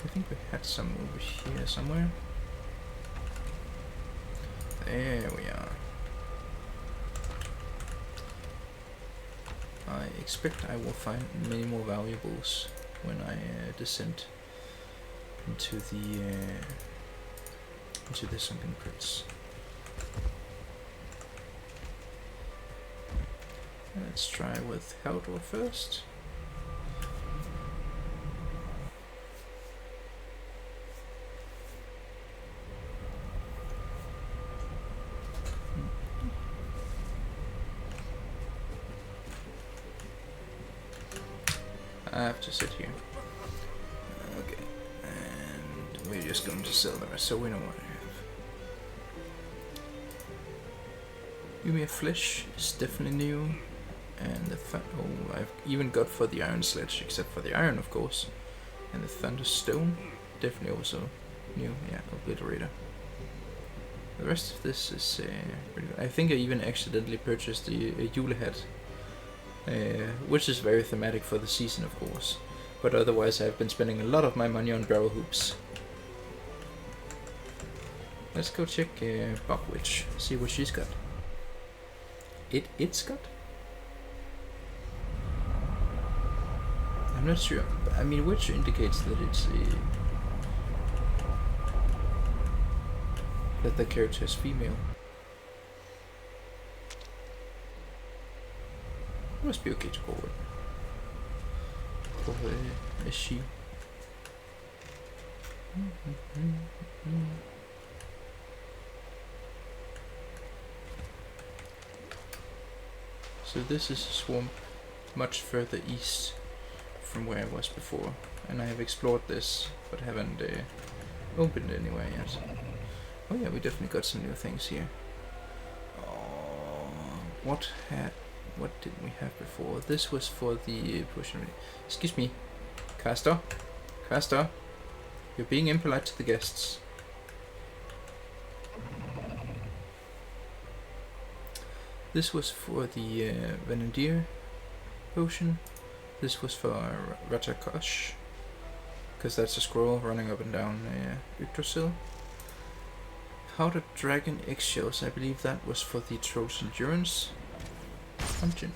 I think we had some over here somewhere. There we are. I expect I will find many more valuables when I descend into the sunken pits. Let's try with Haldor first. I have to sit here. Okay, and we're just going to sell the rest so we know what I have. Give me a flesh is definitely new. And the I've even got for the iron sledge, except for the iron, of course. And the thunderstone, definitely also new. Yeah, obliterator. The rest of this is pretty good. I think I even accidentally purchased a Yule hat, which is very thematic for the season, of course. But otherwise, I've been spending a lot of my money on barrel hoops. Let's go check Bobwitch, see what she's got. It's got. I'm not sure. I mean, which indicates that it's that the character is female. Must be okay to call it. Call it a she. So this is a swamp much further east from where I was before, and I have explored this but haven't opened anywhere yet. Oh yeah, we definitely got some new things here. What did we have before? This was for the potion. Excuse me, Caster, you're being impolite to the guests. This was for the Vanadier potion. This was for Ratakosh, because that's a scroll running up and down Yggdrasil. Powdered Dragon eggshells, I believe that was for the Troll's Endurance Dungeon.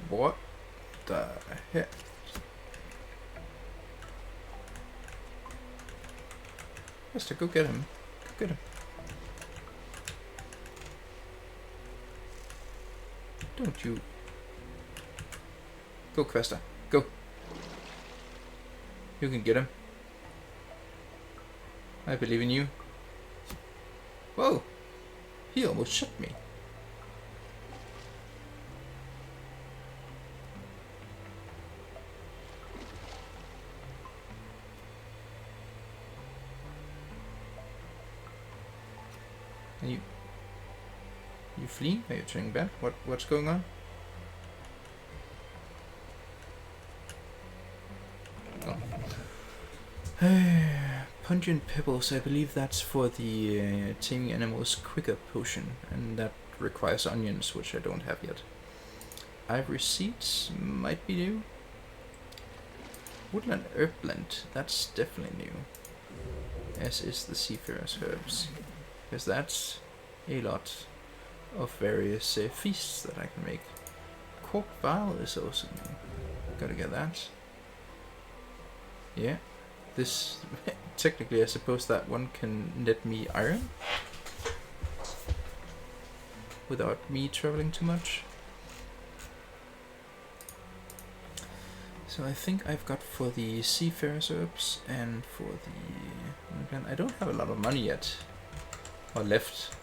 What the heck? Mister, go get him. Go get him. Don't you... Go, Questa. Go. You can get him. I believe in you. Whoa! He almost shot me. Are you fleeing? Are you turning back? What's going on? Pungent Pebbles, I believe that's for the taming animals quicker potion, and that requires onions, which I don't have yet. Ivory seeds might be new. Woodland herb blend, that's definitely new. As is the seafarer's herbs, because that's a lot of various feasts that I can make. Cork vial is also new. Gotta get that. Yeah, this technically I suppose that one can net me iron without me traveling too much. So I think I've got for the seafarer's herbs and for the... I don't have a lot of money yet, or left.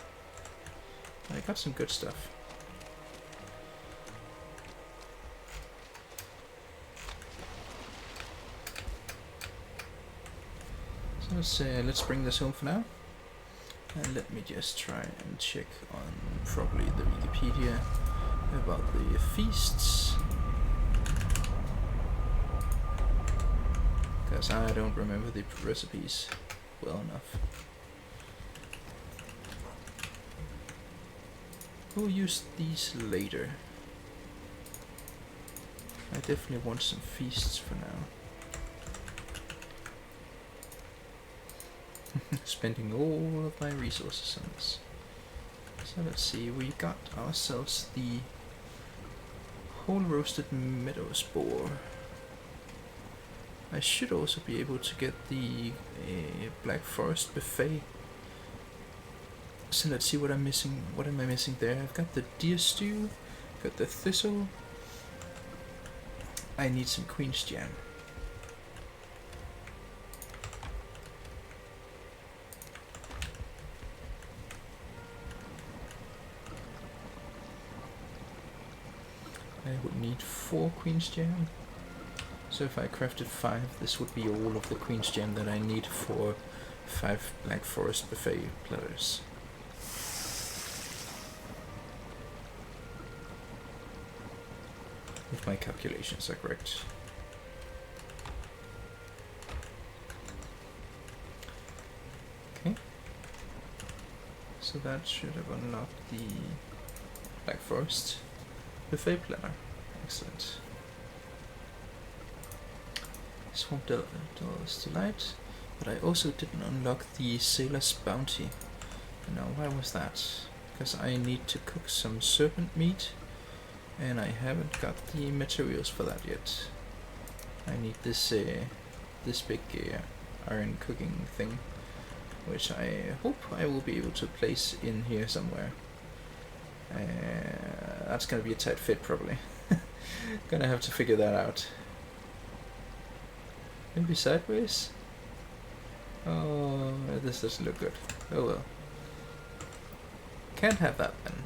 I got some good stuff. So let's bring this home for now. And let me just try and check on probably the Wikipedia about the feasts. Because I don't remember the recipes well enough. We'll use these later. I definitely want some feasts for now. Spending all of my resources on this. So let's see, we got ourselves the whole roasted meadow spore. I should also be able to get the Black Forest buffet. So let's see what I'm missing. What am I missing there? I've got the deer stew, got the thistle. I need some queen's jam. I would need 4 queen's jam. So if I crafted 5, this would be all of the queen's jam that I need for 5 Black Forest buffet platters. If my calculations are correct. Okay. So that should have unlocked the Black Forest buffet platter. Excellent. Swamp Dweller's Delight. But I also didn't unlock the Sailor's Bounty. Now, why was that? Because I need to cook some serpent meat. And I haven't got the materials for that yet. I need this this big iron cooking thing, which I hope I will be able to place in here somewhere. That's gonna be a tight fit probably. Gonna have to figure that out. Maybe sideways? Oh, this doesn't look good. Oh well. Can't have that then.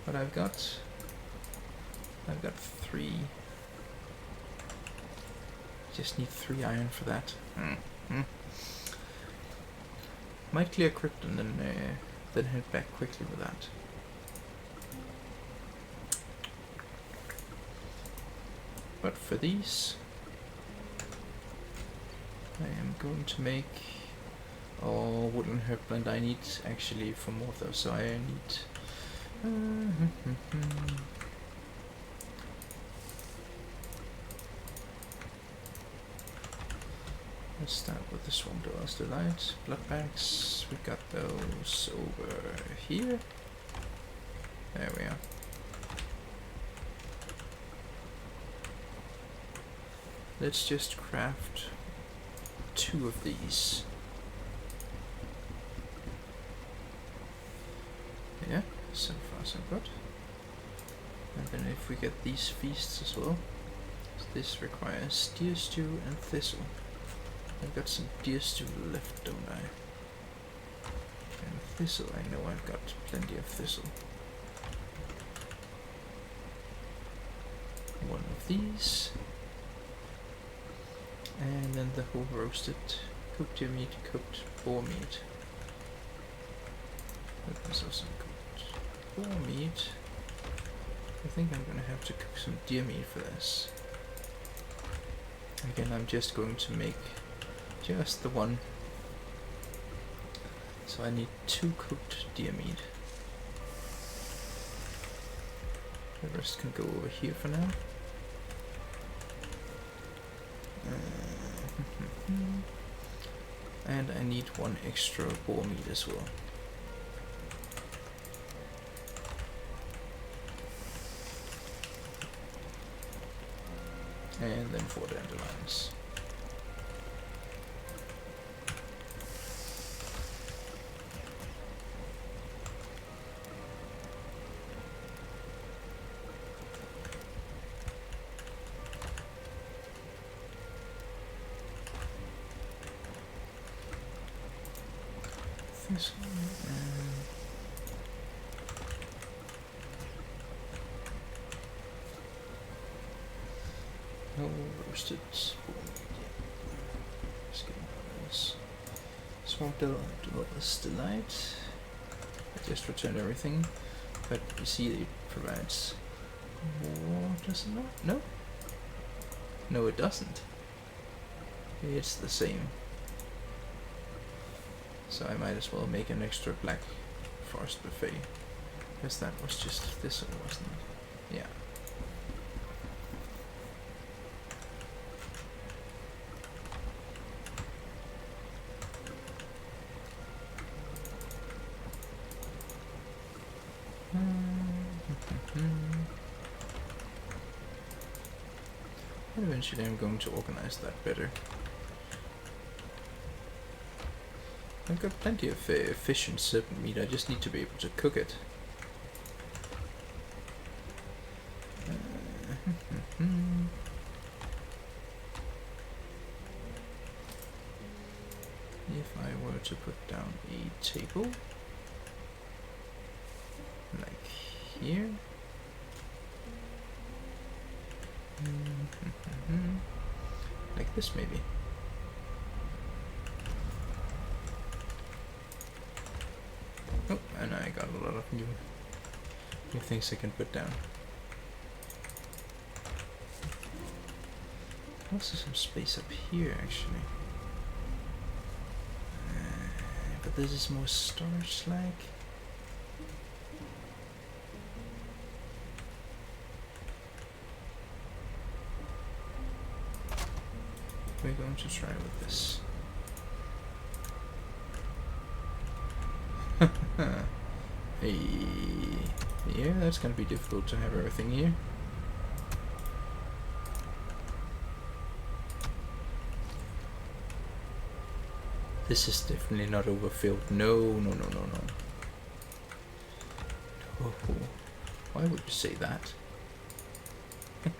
But I've got 3. Just need 3 iron for that. Might clear crypt and then head back quickly with that. But for these, I am going to make woodland herb blend. I need actually for more of those, so I need. Let's start with the Swamp Dweller's Delight. Blood bags, we got those over here. There we are. Let's just craft 2 of these. Yeah, so far so good. And then if we get these feasts as well. So this requires deer stew and thistle. I've got some deer stew left, don't I? And thistle, I know I've got plenty of thistle. 1 of these. And then the whole roasted cooked deer meat, cooked boar meat. There's also cooked boar meat. I think I'm gonna have to cook some deer meat for this. Again, I'm just going to make just the one. So I need 2 cooked deer meat. The rest can go over here for now. And I need 1 extra boar meat as well. And then 4 dandelions. So, no roasted boar meat yet. Let's get one of those. Smoked delight. I just returned everything, but you see it provides more, does it not? No? No, it doesn't. It's the same. So I might as well make an extra black forest buffet, because that was just this, wasn't it? Yeah. And eventually I'm going to organize that better. I've got plenty of fish and serpent meat, I just need to be able to cook it. If I were to put down a table, like here, like this maybe. Oh, and I got a lot of new things I can put down. Also some space up here actually. But this is more storage like. We're going to try with this. Hey, yeah, that's gonna be difficult to have everything here. This is definitely not overfilled. No, no, no, no, no. Oh, why would you say that? Oh,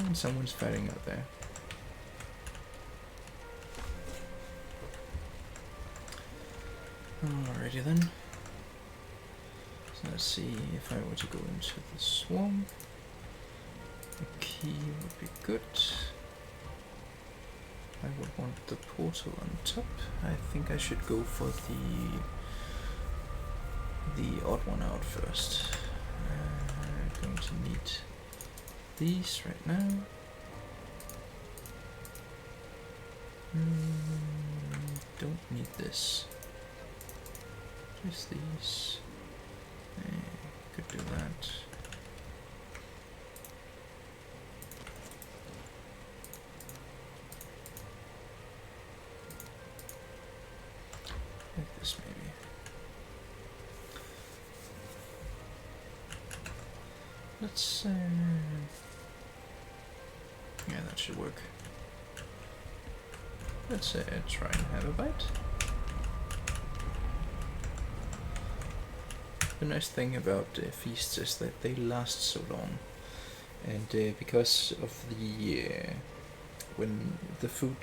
and someone's fighting out there. Alrighty then. So let's see if I were to go into the swamp. The key would be good. I would want the portal on top. I think I should go for the odd one out first. I'm going to need these right now. Don't need this. Just these. Could do that. Like this maybe. Let's yeah, that should work. Let's try and have a bite. The nice thing about feasts is that they last so long, and because of the when the food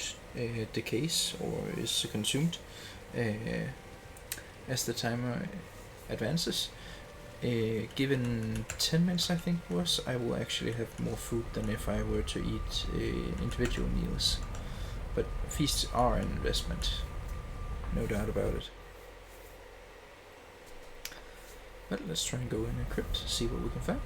decays or is consumed as the timer advances, given 10 minutes I think it was, I will actually have more food than if I were to eat individual meals. But feasts are an investment, no doubt about it. But let's try and go in a crypt, see what we can find.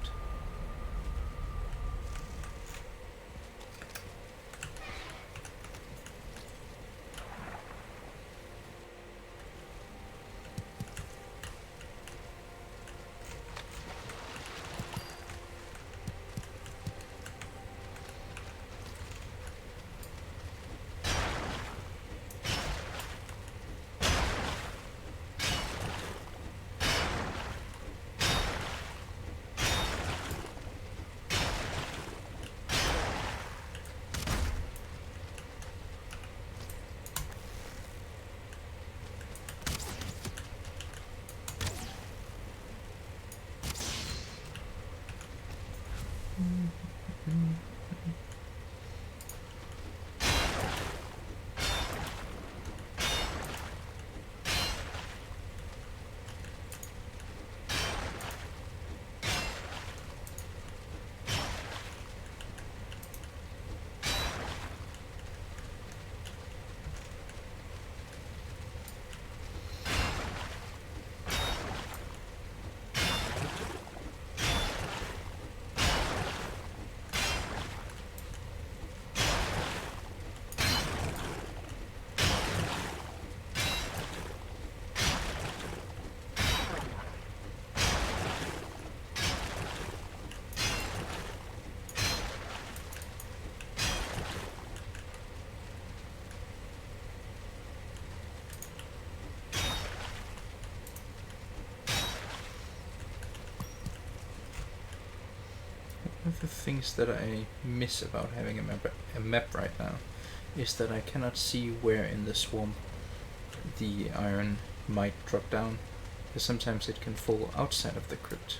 of the things that I miss about having a map right now is that I cannot see where in the swamp the iron might drop down, because sometimes it can fall outside of the crypt.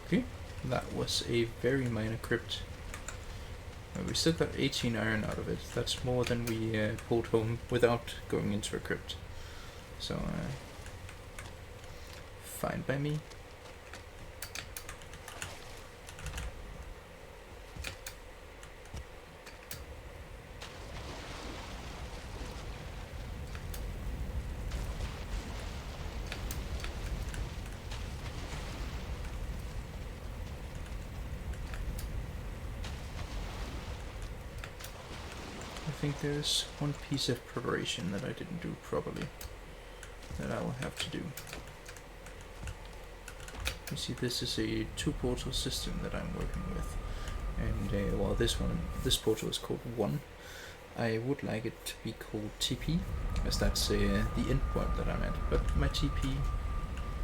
Okay, that was a very minor crypt. We still got 18 iron out of it. That's more than we pulled home without going into a crypt. So, fine by me. I think there's one piece of preparation that I didn't do properly that I will have to do. You see, this is a 2-portal system that I'm working with, and well, this portal is called 1. I would like it to be called TP, as that's the endpoint that I'm at, but my TP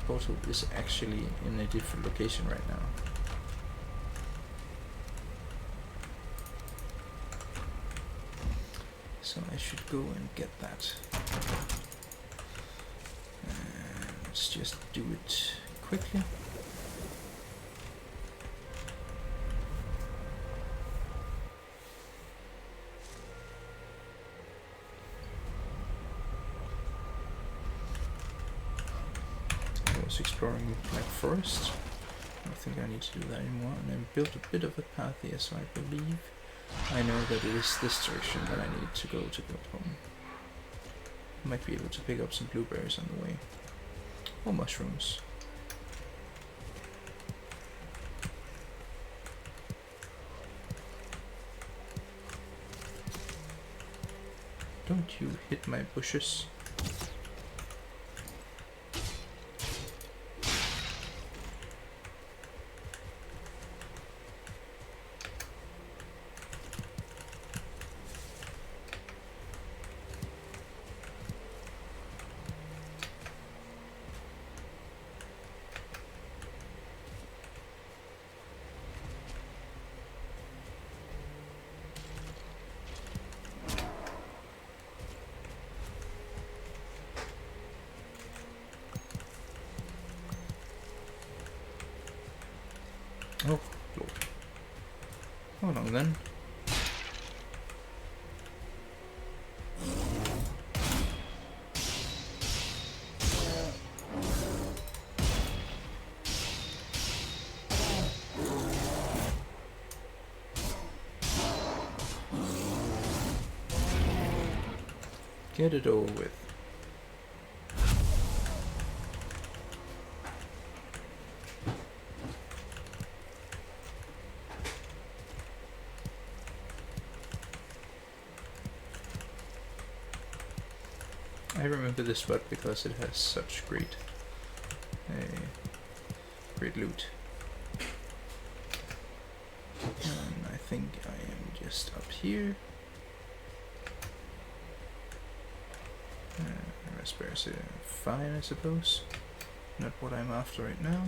portal is actually in a different location right now. So I should go and get that. Let's just do it quickly. I was exploring Black Forest. I don't think I need to do that anymore. And I built a bit of a path here, so I believe I know that it is this direction that I need to go home. Might be able to pick up some blueberries on the way. Or mushrooms. Don't you hit my bushes. Oh, Lord. Hold on then. Get it over with. I remember this spot because it has such great loot. And I think I am just up here. Raspberries are fine, I suppose. Not what I'm after right now.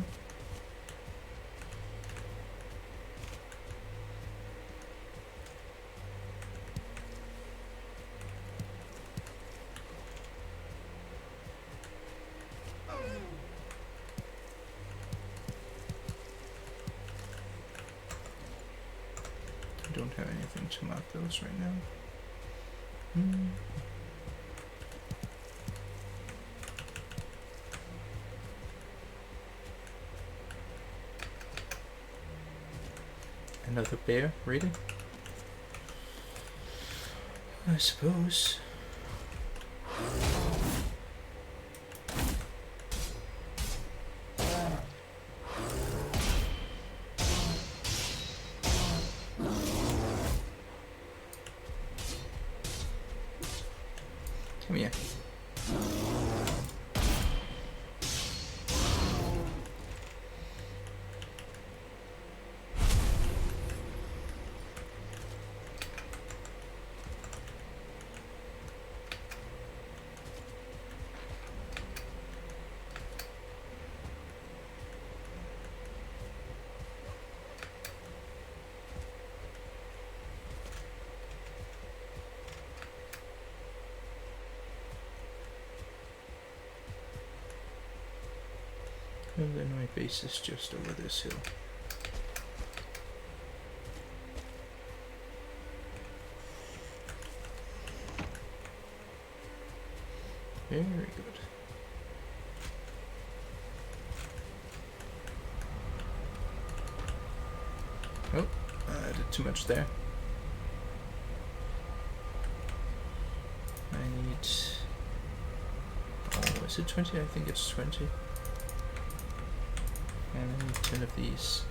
I don't have anything to mark those right now. Another bear, really? I suppose. Come here. And then my base is just over this hill. Very good. Oh, I did too much there. I need... Oh, is it 20? I think it's 20. And I need 10 of these.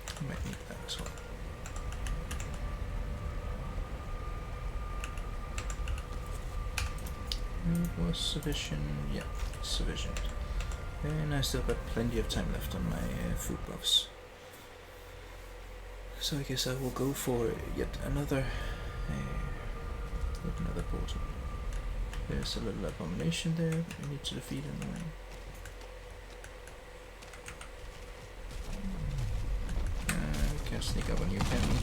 I might need that as well. It was sufficient, yeah, sufficient. And I still got plenty of time left on my food buffs. So I guess I will go for yet another portal. There's a little abomination there that we need to defeat anyway. Can't sneak up on you, can we?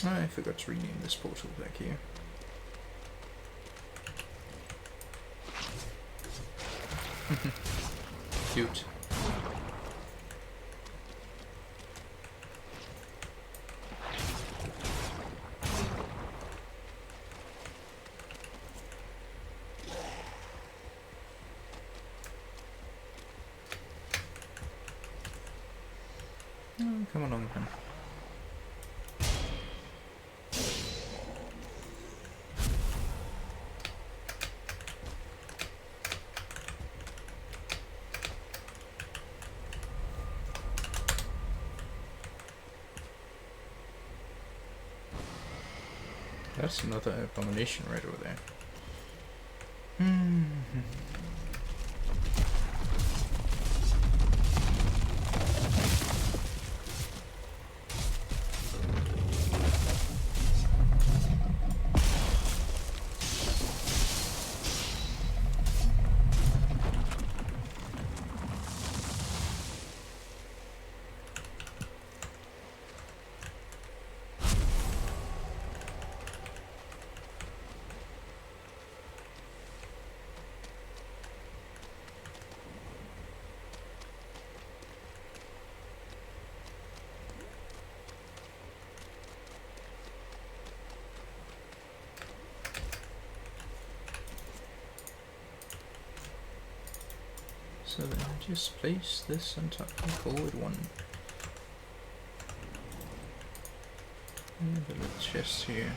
I forgot to rename this portal back here. Cute. Oh, come along then. That's another abomination right over there. So then just place this on top and call it one. And a little chest here.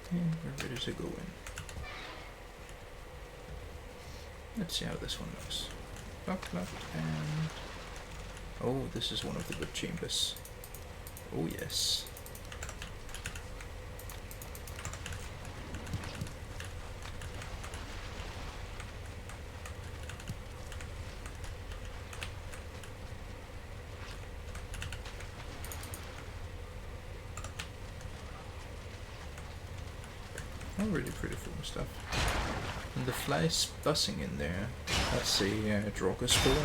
And we're ready to go in. Let's see how this one looks. Lock, and... oh, this is one of the good chambers. Oh yes. Already pretty full of stuff. And the flies buzzing in there. That's a Draugr spore.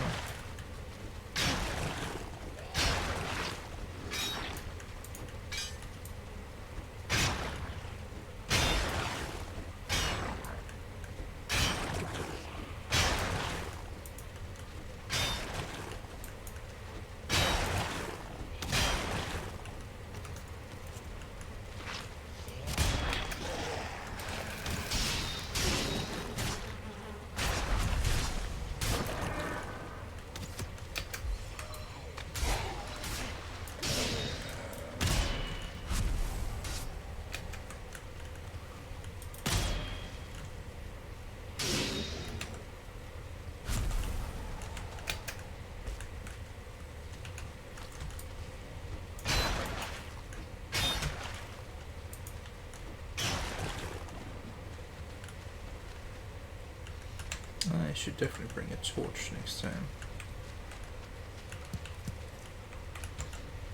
I should definitely bring a torch next time.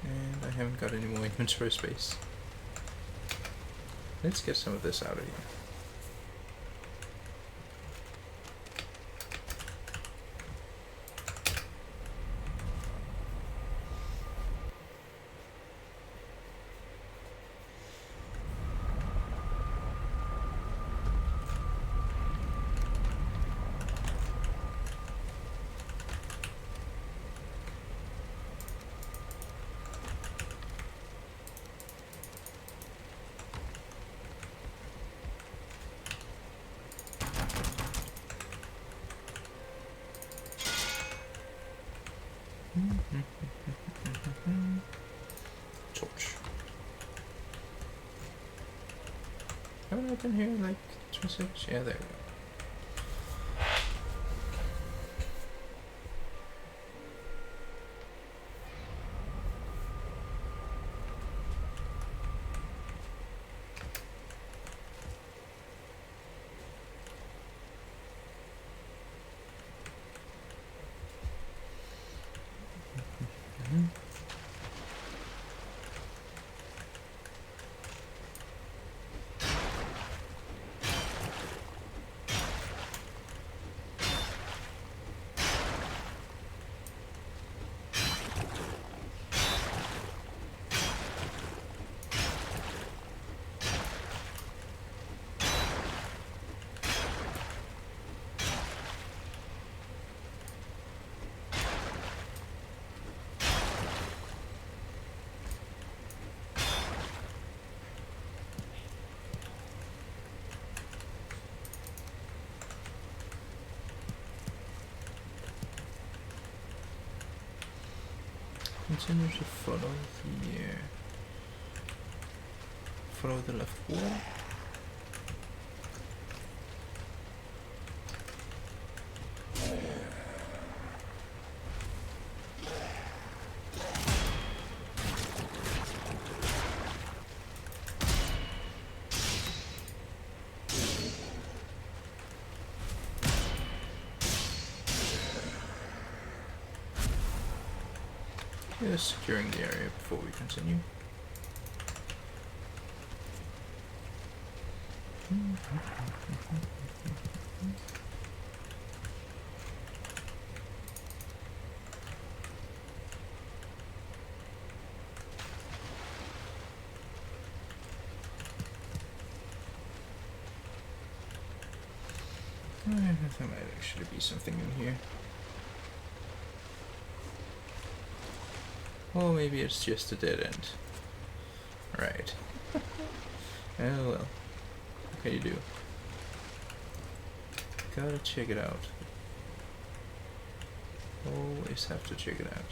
And I haven't got any more inventory space. Let's get some of this out of here. Torch. Haven't I been here like 26? Yeah, there we go. Continue to follow the left wall. Just securing the area before we continue. There might actually be something in here. Or maybe it's just a dead end. Right. Oh well. What can you do? Gotta check it out. Always have to check it out.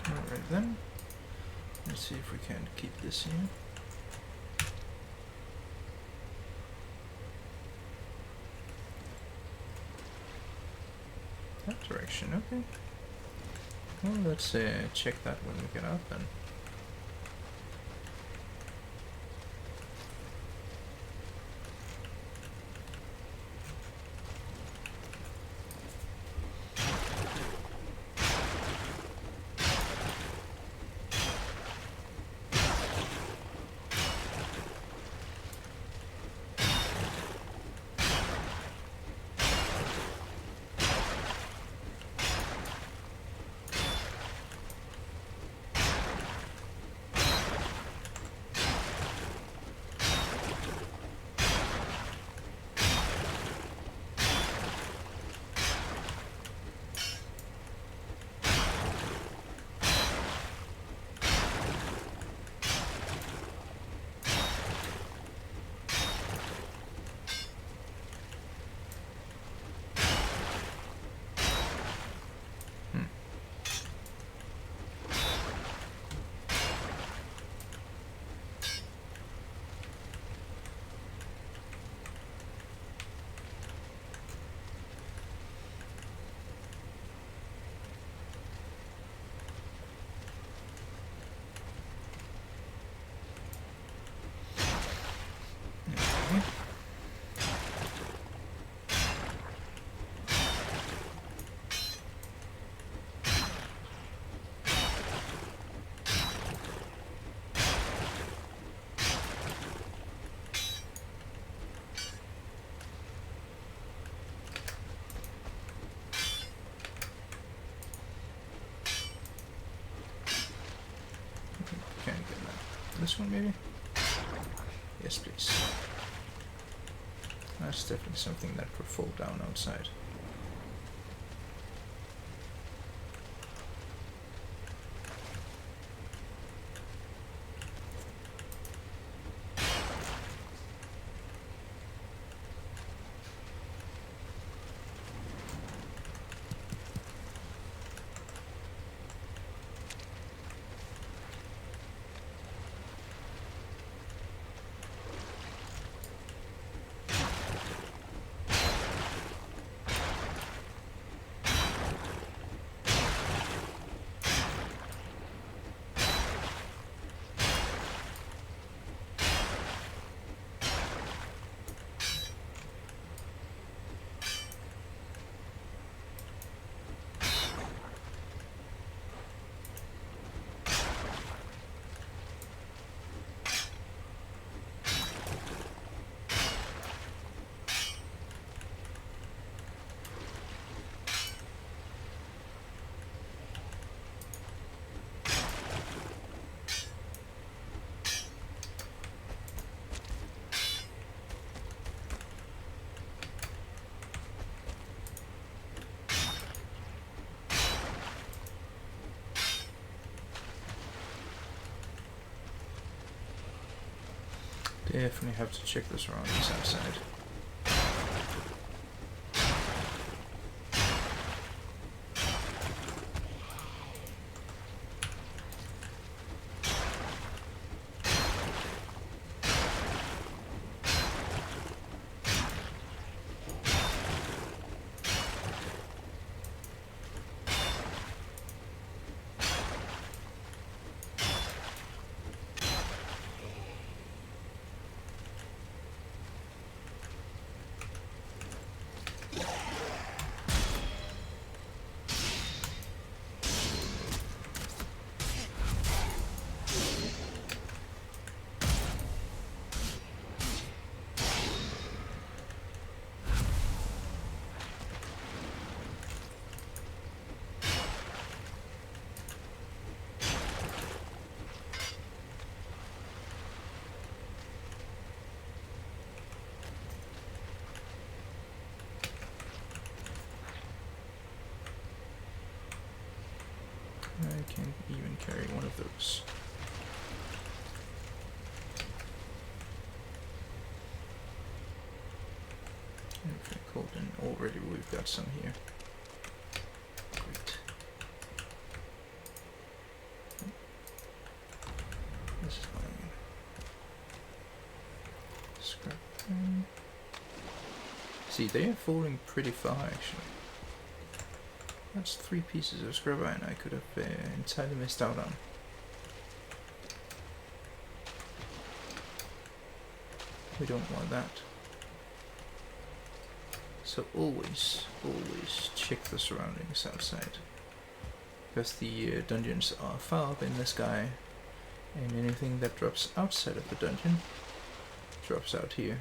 Alright then. Let's see if we can keep this here. That direction, okay. Well, let's check that when we get out then. Can I get that? This one maybe? Yes, please. That's definitely something that could fall down outside. Definitely have to check this around this outside. of those. Okay, cool, then already we've got some here. Great. This is fine. Scrap them. See, they are falling pretty far actually. That's 3 pieces of scrap iron I could have entirely missed out on. We don't want that. So always check the surroundings outside. Because the dungeons are far up in the sky, and anything that drops outside of the dungeon drops out here.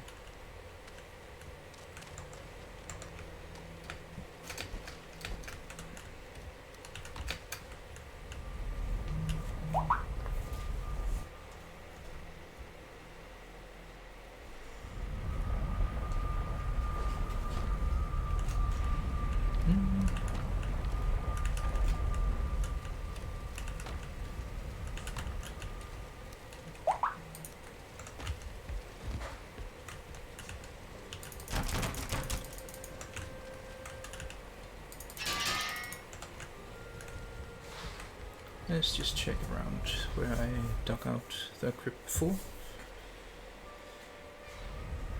Let's just check around where I dug out the crypt before.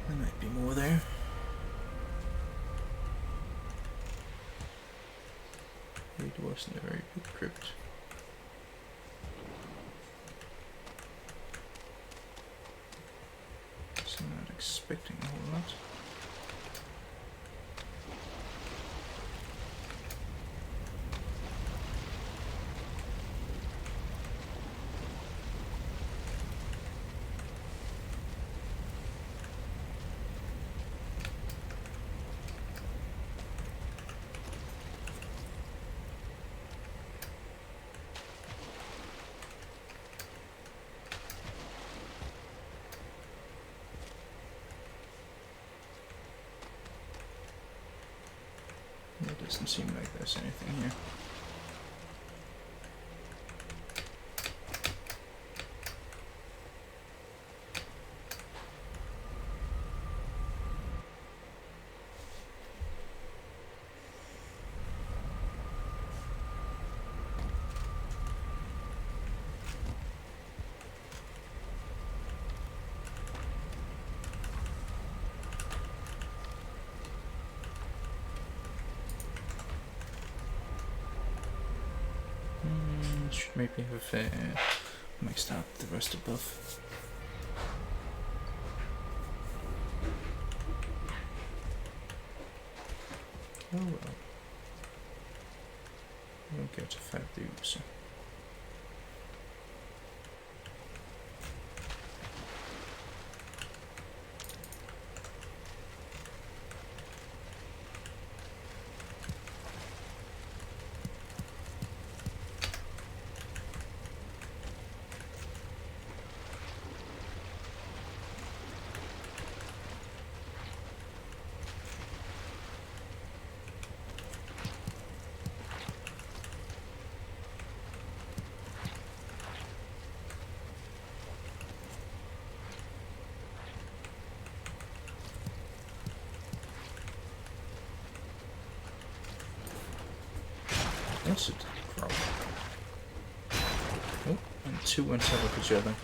There might be more there. It wasn't a very big crypt. So I'm not expecting a whole lot. It doesn't seem like there's anything here. Should maybe have maxed out the rest above. Oh well. I don't get to fight these. That's a problem. Oh, and 2 on top of each other.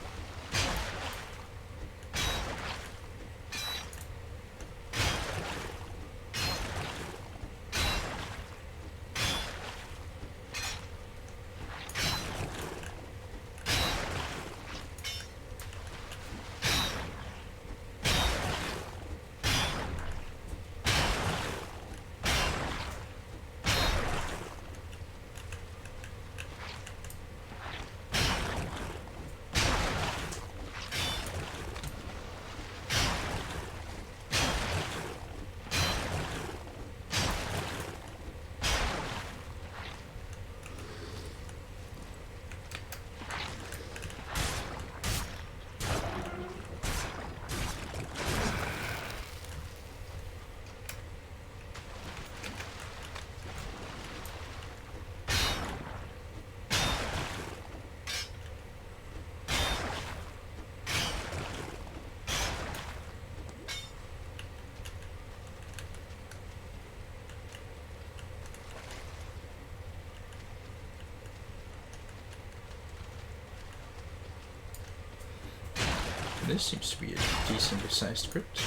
This seems to be a decently sized crypt.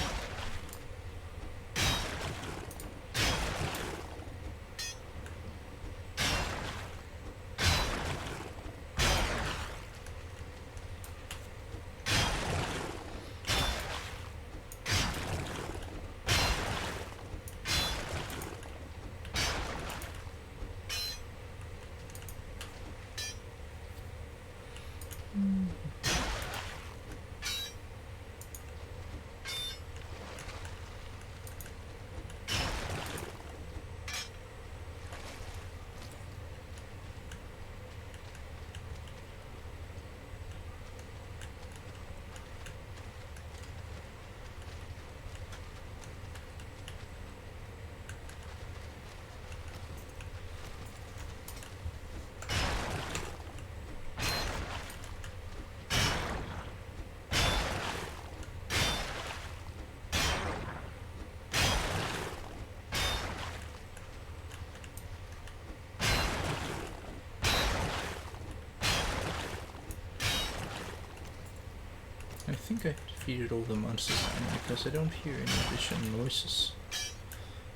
I think I defeated all the monsters now because I don't hear any additional noises,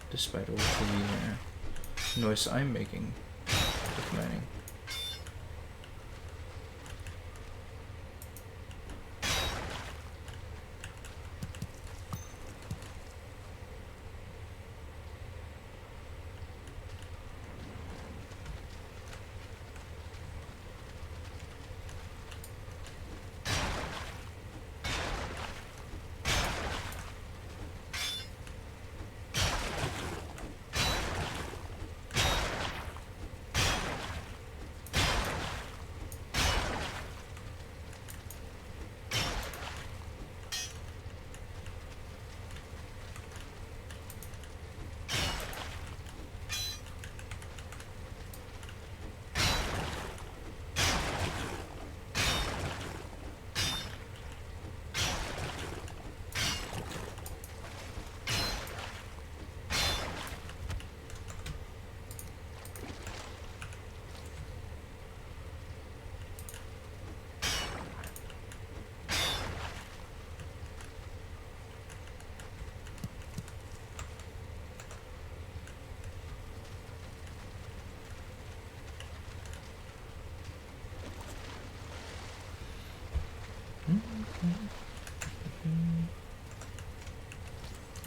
despite all the noise I'm making with mining.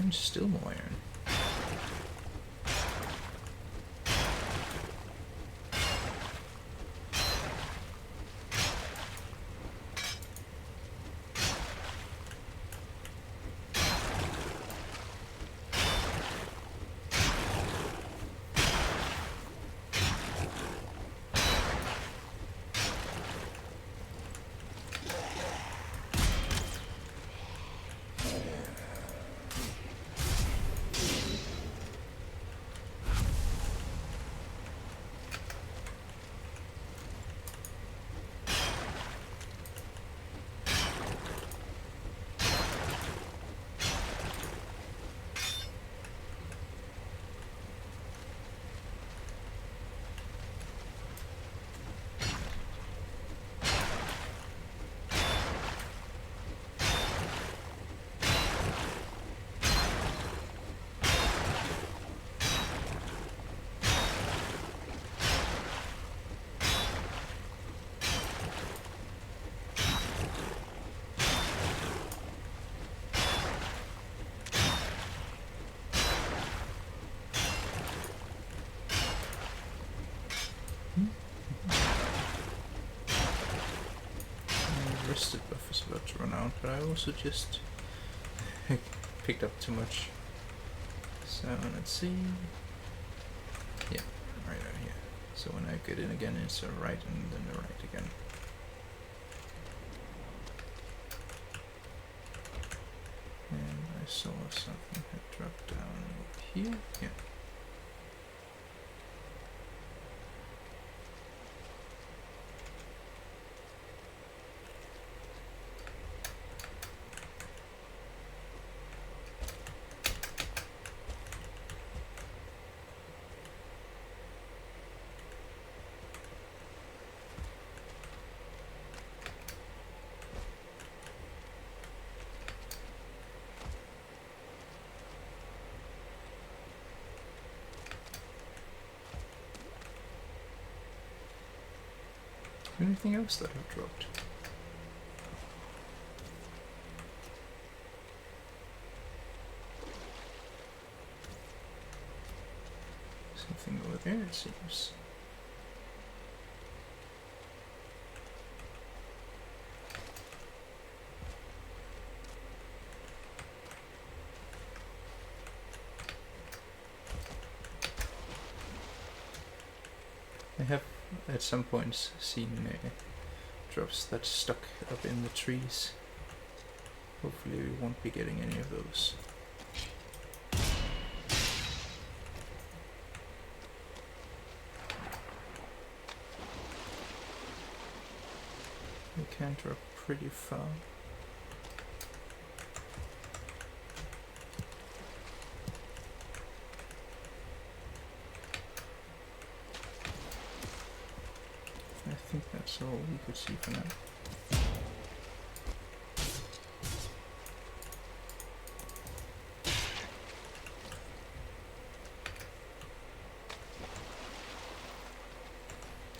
And still more iron. Rested buff is about to run out, but I also just picked up too much. So let's see. Yeah, right out here. So when I get in again, it's a right and then a right again. And I saw something had dropped down over here. Yeah. Anything else that I've dropped? Something over there, it seems. I have at some points seen drops that stuck up in the trees. Hopefully we won't be getting any of those. We can drop pretty far. I think that's all we could see for now.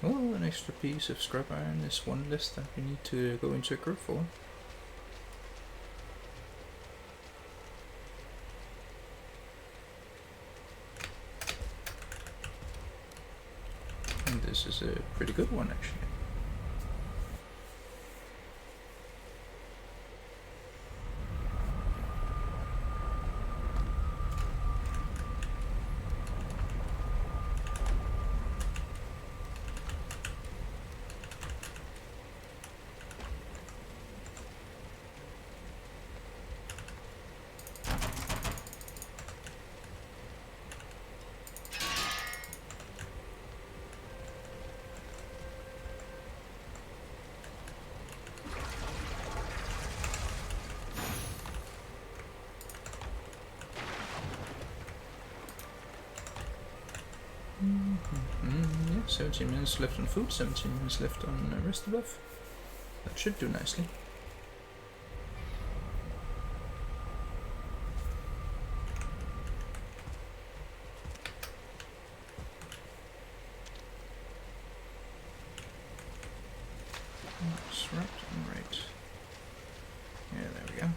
Oh, an extra piece of scrap iron is one less that we need to go into a group for. And this is a pretty good one, actually. Yeah, 17 minutes left on food, 17 minutes left on rest above. That should do nicely. That's right, right. Yeah, there we go.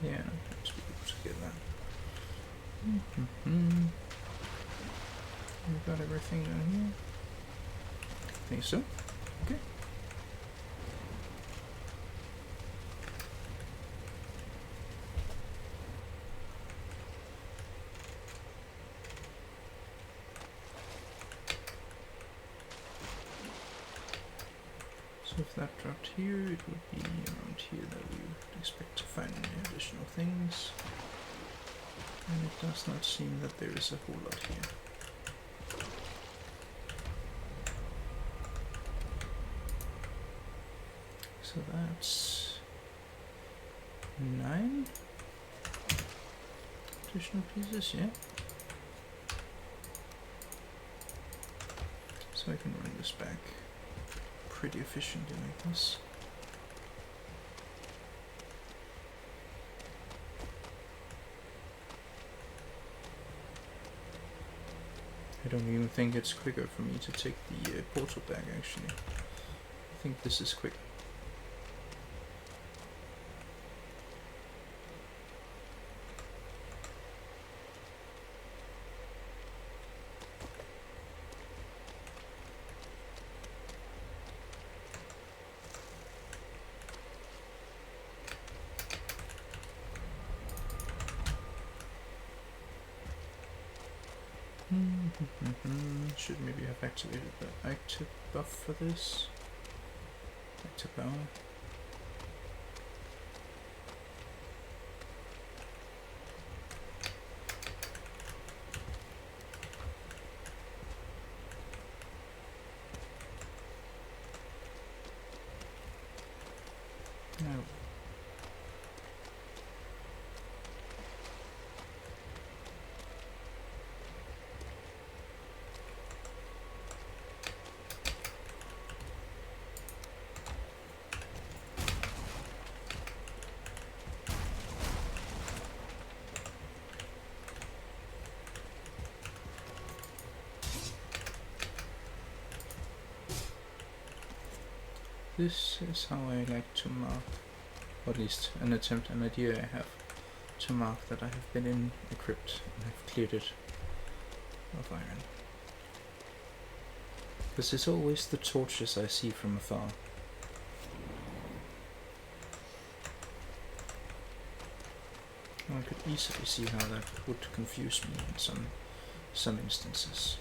Yeah, I should be able to get that. We've got everything down here. I think so. Okay. So if that dropped here, it would be around here that we would expect to find any additional things. And it does not seem that there is a whole lot here. So that's 9 additional pieces, yeah. So I can run this back pretty efficiently like this. I don't even think it's quicker for me to take the portal back, actually. I think this is quick. Should maybe have activated the active buff for this. Active power. No. This is how I like to mark, or at least an idea I have to mark that I have been in a crypt and have cleared it of iron. Because it's always the torches I see from afar. I could easily see how that would confuse me in some instances.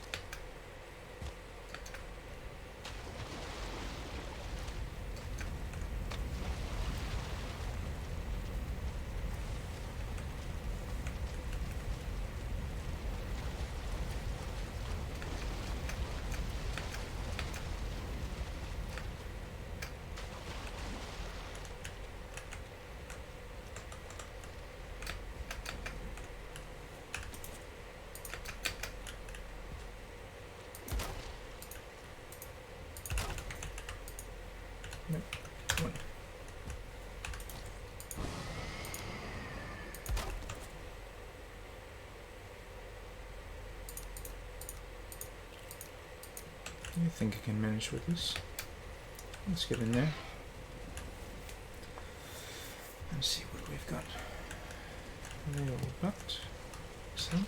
I think I can manage with this. Let's get in there and see what we've got. They all bugged. Excellent.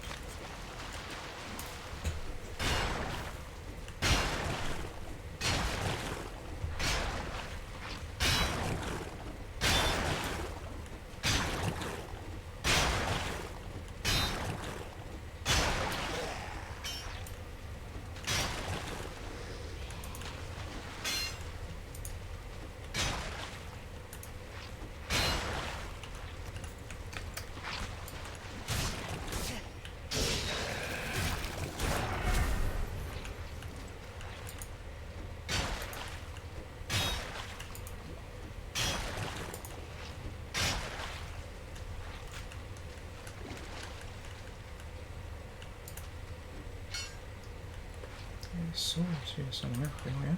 Swords here somewhere. There we are.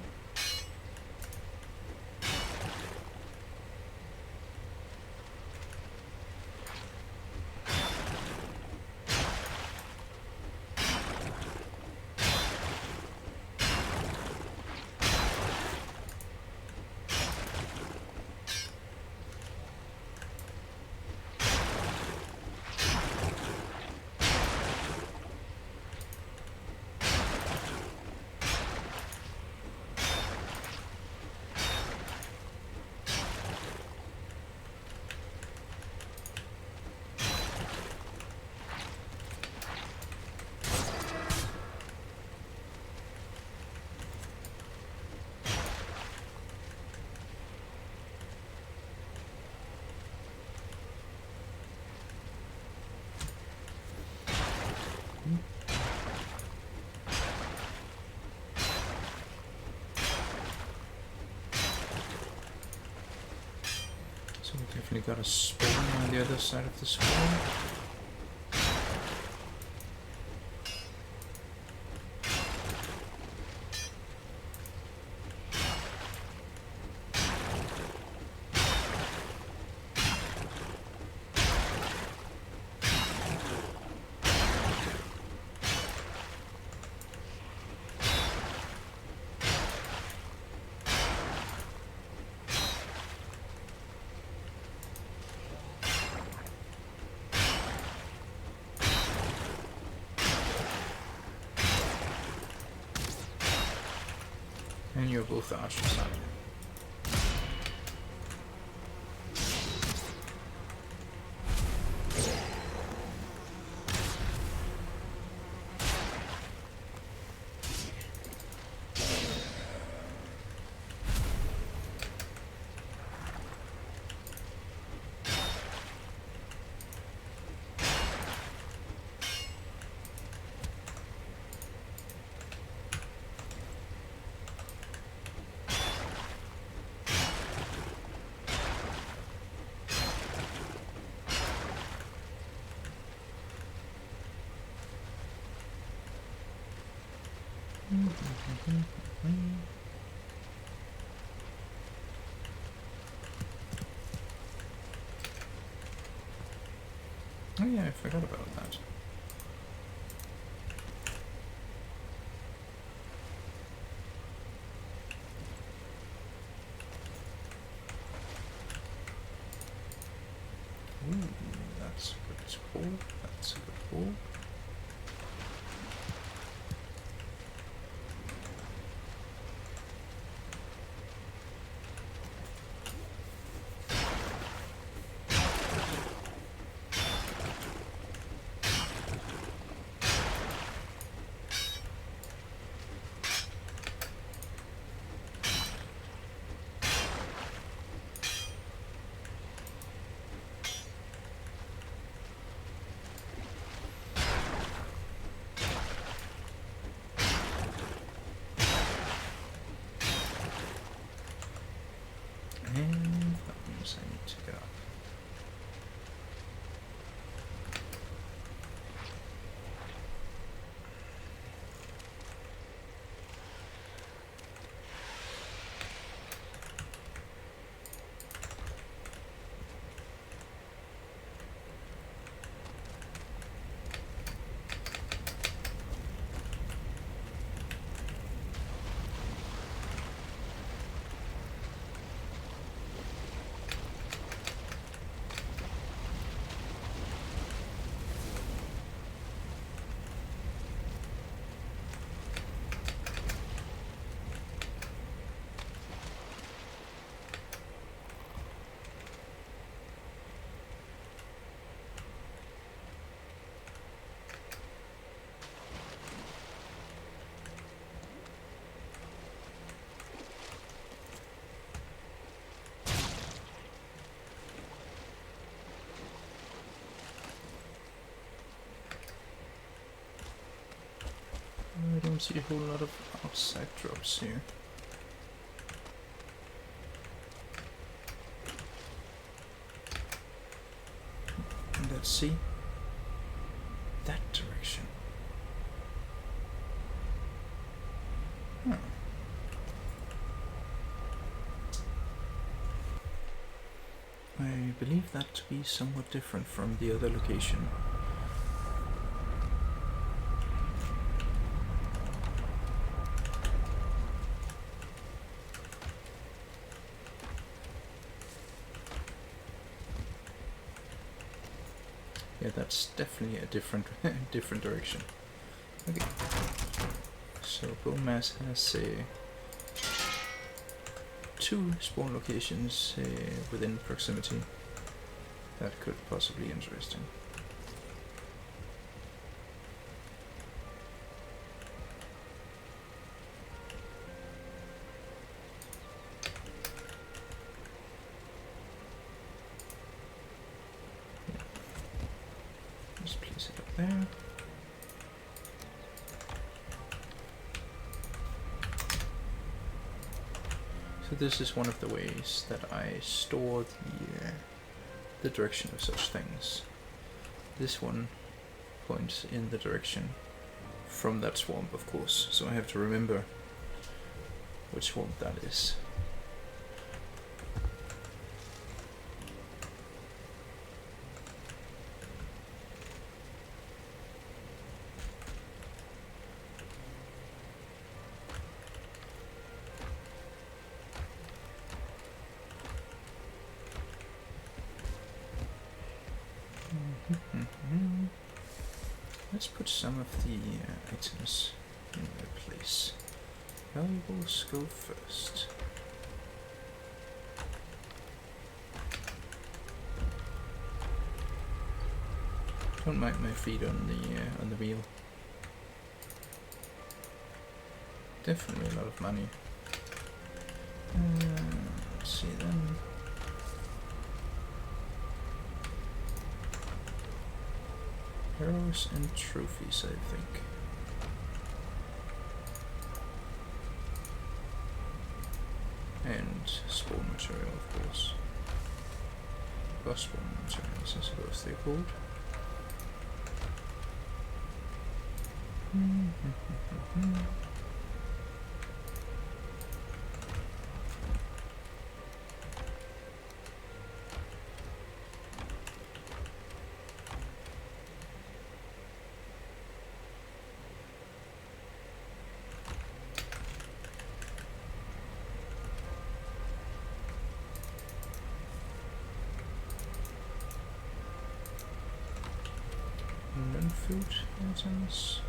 So we definitely got a spawn on the other side of the spawn. And you're both archers, aren't you? Oh yeah, I forgot about that. Ooh, that's a good pull. That's a good pull. And that means I need to go up. I don't see a whole lot of outside drops here. And let's see that direction. Huh. I believe that to be somewhat different from the other location. Yeah, that's definitely a different different direction. Okay. So bone mass has two spawn locations within proximity. That could possibly be interesting. Just place it up there. So this is one of the ways that I store the direction of such things. This one points in the direction from that swamp, of course, so I have to remember which swamp that is. Let's put some of the items in their place. Valuables go first. Don't mind my feet on the wheel. Definitely a lot of money. Let's see then. Arrows and trophies, I think. And spawn material, of course. Or spawn materials, I suppose they're called. different food items.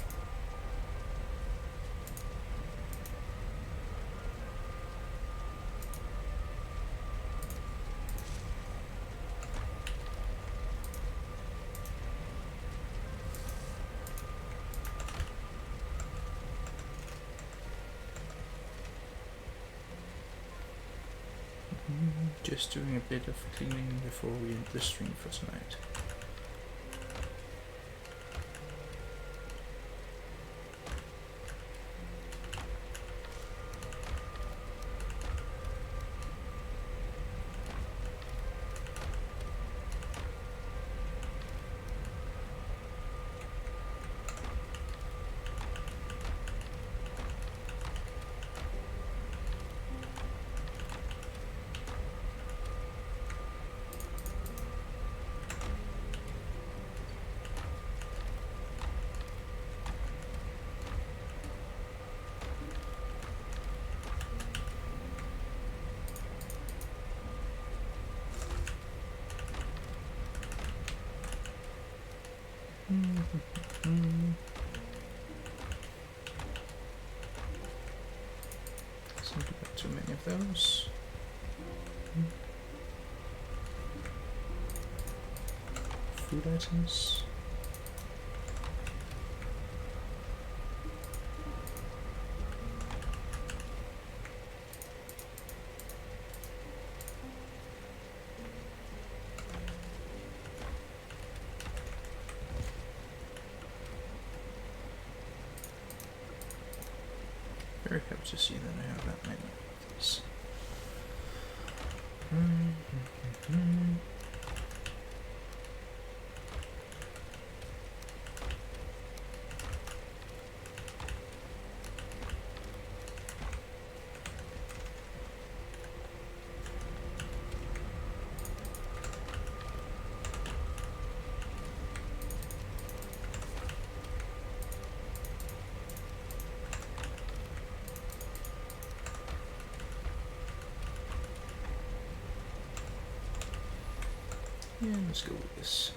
Just doing a bit of cleaning before we end the stream for tonight. Seem to get too many of those. Food items. Very happy to see that I have that many of these. Yeah, let's go with this.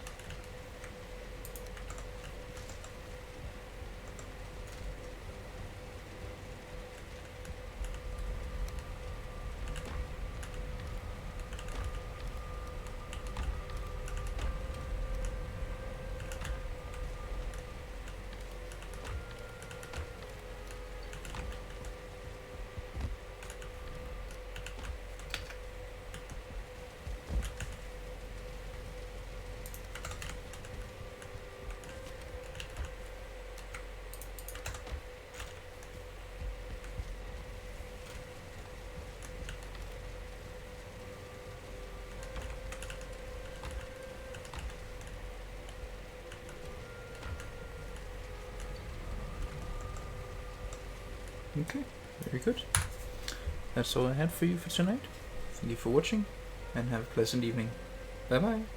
Okay, very good. That's all I had for you for tonight. Thank you for watching, and have a pleasant evening. Bye bye.